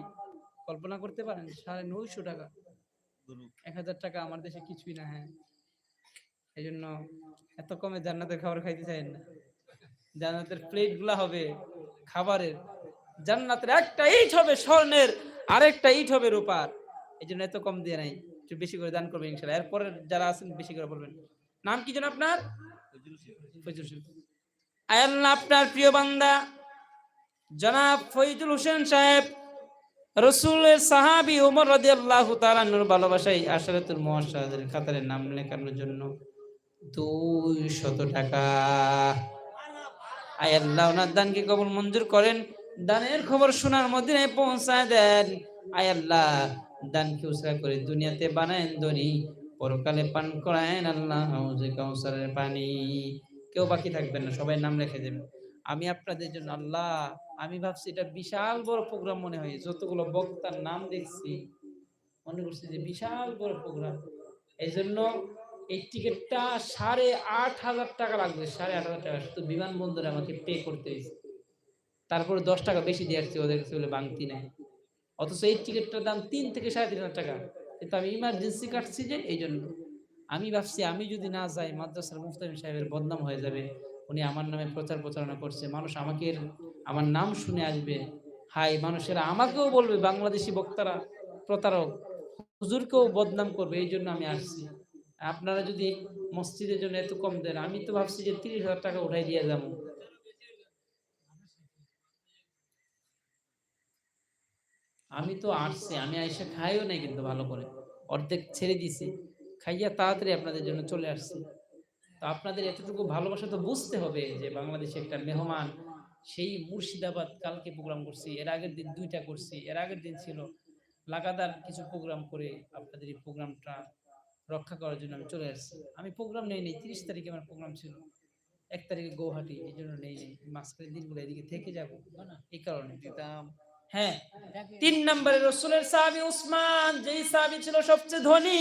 কল্পনা করতে পারেন 950 টাকা, গরু 1000 টাকা আমার দেশে কিছুই না। হ্যাঁ, এই জন্য এত কমে জান্নাতের খাবার খাইতে চাইেন না। জান্নাতের প্লেট গুলা হবে খাবারের, জান্নাতের একটা ইট হবে স্বর্ণের, আরেকটা ইট হবে রূপার। এই জন্য এত কম দিয়ে নাই, একটু বেশি করে দান করবেন ইনশাআল্লাহ। এরপরে যারা আছেন বেশি করে বলবেন। নাম কি যেন আপনার? ফয়জুল হোসেন। আয় আল্লাহ, আপনার প্রিয় বান্দা জনাব ফয়জুল হোসেন সাহেব রাসূলের সাহাবী ওমর রাদিয়াল্লাহু তাআলা আনহুর ভালোবাসায় আশরাতুল মুবাশশারাতের খাতারে নাম লেখানোর জন্য 200 টাকা। আয় আল্লাহ, ওনার দানকে কবুল মঞ্জুর করেন, দানের খবর সোনার মদিনায় পৌঁছায় দেন। আয় আল্লাহ, দানকে উসরা করে দুনিয়াতে বানায়েন ধনী, পরকালে পান করায়েন আল্লাহ হাউজে কাউসারের পানি। কেউ বাকি থাকবেন না, সবাই নাম লিখে দেবেন। আমি আপনাদের জন্য আল্লাহ, আমি ভাবছি এটা বিশাল বড় প্রোগ্রাম মনে হয়, যতগুলো বক্তার নাম দেখছি মনে করছি যে বিশাল বড় প্রোগ্রাম। এই জন্য এই টিকিটটা 8,500 টাকা লাগবে, 8,500 টাকা শুধু বিমানবন্দরে আমাকে পে করতে হয়েছে। তারপরে 10 টাকা বেশি দিয়ে আসছে, ওদের কাছে বলে বাংতি নেয়। অথচ এই টিকিটটার দাম 3 থেকে 3,500 টাকা, কিন্তু আমি ইমার্জেন্সি কাটছি যে এই জন্য। আমি ভাবছি আমি যদি না যাই মাদ্রাসার মুফতাহিম সাহেবের বদনাম হয়ে যাবে, উনি আমার নামে প্রচারণা করছে, মানুষ আমাকে আমার নাম শুনে আসবে, হাই মানুষেরা আমাকেও বলবে বাংলাদেশি বক্তারা প্রতারক, হুজুরকেও বদনাম করবে। এই জন্য আমি আসছি। আপনারা যদি মসজিদের জন্য এত কম দেন, আমি তো ভাবছি যে 30,000 টাকা উঠাই দিয়ে যাবো। আমি তো আসছি, আমি আইসা খাইও নাই কিন্তু ভালো করে, অর্ধেক ছেড়ে দিছি, খাইয়া তাড়াতাড়ি আপনাদের জন্য চলে আসছি। তো আপনাদের এতটুকু ভালোবাসা তো বুঝতে হবে যে বাংলাদেশে একটা মেহমান, সেই মুর্শিদাবাদ কালকে প্রোগ্রাম করছি, এর আগের দিন 2টা করছি, এর আগের দিন ছিল লাগাতার কিছু প্রোগ্রাম করে আপনাদের এই প্রোগ্রামটা রক্ষা করার জন্য আমি চলে আসছি। আমি প্রোগ্রাম নেই 30 তারিখে আমার প্রোগ্রাম ছিল, 1 তারিখে গৌহাটি, এই জন্য নেই মাঝখানের দিনগুলো এদিকে থেকে যাবো এই কারণে। দিতাম হ্যাঁ, 3 নম্বরে রসুলের সাহাবী উসমান, যেই সাহাবী ছিল সবচেয়ে ধনী,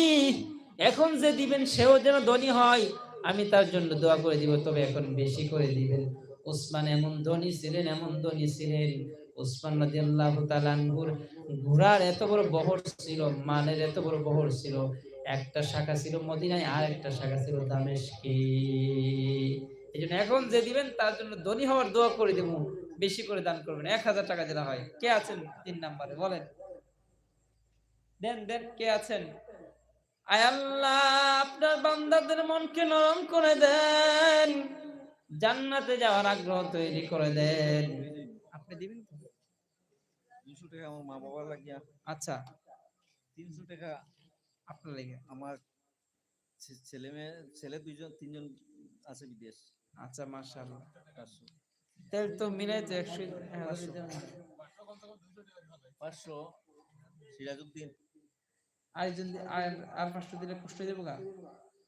এখন যে দিবেন সেও যেন ধনী হয়, আমি তার জন্য দোয়া করে দিব, তবে এখন বেশি করে দিবেন। উসমান এমন ধনী ছিলেন, এমন ধনী ছিলেন, উসমান রাদিয়াল্লাহু তাআলা আনহুর ঘোড়ার এত বড় বহর ছিল, মালের এত বড় বহর ছিল, একটা শাখা ছিল মদিনায় আর একটা শাখা ছিল দামেস্কে। এই জন্য এখন যে দিবেন তার জন্য ধনী হওয়ার দোয়া করে দেবো, বেশি করে দান করবেন। 1,000 টাকা যেটা হয়। কে আছেন 3 নম্বরে বলেন? দেন দেন, কে আছেন? আয় আল্লাহ, আপনার বান্দাদের মনকে নরম করে দেন, জান্নাতে যাওয়ার আগ্রহ তৈরি করে দেন। আপনি দিবেন তো? 200 টাকা আমার মা বাবার লাগিয়া, আচ্ছা, 300 টাকা আপনার লেগে। আমার ছেলে মেয়ে, ছেলে 2জন 3জন আছে বিদেশ। আচ্ছা, মাশাআল্লাহ। 500 তেল তো মিলাই তো 100 500 সিরাজউদ্দিন। আরেকজন আর 500 দিলে কষ্ট হয়ে যাবো গা,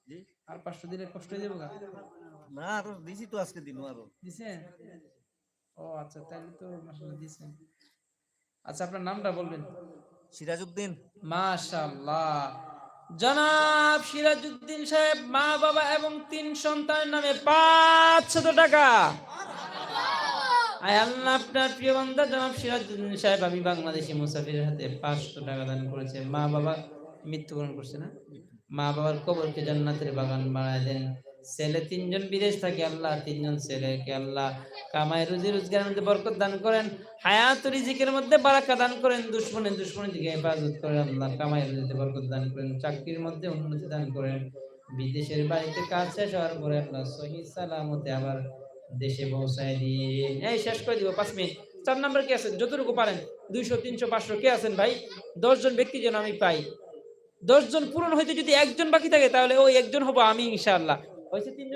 জি আর 500 দিলে কষ্ট হয়ে যাবো গা। না, আরো দিছি তো, আজকে দিনও আরো দিছেন? ও আচ্ছা, তাহলে তো মাশাআল্লাহ দিছেন। আচ্ছা, আপনার নামটা বলবেন? সিরাজউদ্দিন। মাশাআল্লাহ, জনাব সিরাজউদ্দিন সাহেব, মা বাবা এবং 3 সন্তানের নামে 500 টাকা। আয় আল্লাহ, আপনার প্রিয় বান্দা জনাব সিরাজউদ্দিন সাহেব আমি বাংলাদেশি মুসাফিরের হাতে 500 টাকা দান করেছে। মা বাবা মৃত্যুবরণ করছে না, মা বাবার কবরকে জান্নাতের বাগান বানায় দেন, ছেলে 3 জন বিদেশ থাকে, আল্লাহ 3 জন ছেলেকে আল্লাহ কামাই রুজি রোজগারের মধ্যে বরকত দান করেন, হায়াত রিজিকের মধ্যে বারাকা দান করেন, দুশমনের থেকে হেফাজত করেন আল্লাহ, কামাই রুজিতে বরকত দান করেন, চাকরির মধ্যে উন্নতি দান করেন, বিদেশের বাড়িতে কাজ শেষ হওয়ার পরে আল্লাহ সহি সালামতে আবার দেশে পৌঁছায় দিন। এই শেষ করে দিব 5 মিনিট। 4 নাম্বার কে আছেন? যতটুকু পারেন 200 300 500 কে আছেন ভাই? 10 জন ব্যক্তি যেন আমি পাই। 10 জন পূরণ হইতে যদি একজন বাকি থাকে তাহলে ওই একজন হবো আমি ইনশাআল্লাহ। হয়েছে 3 জন।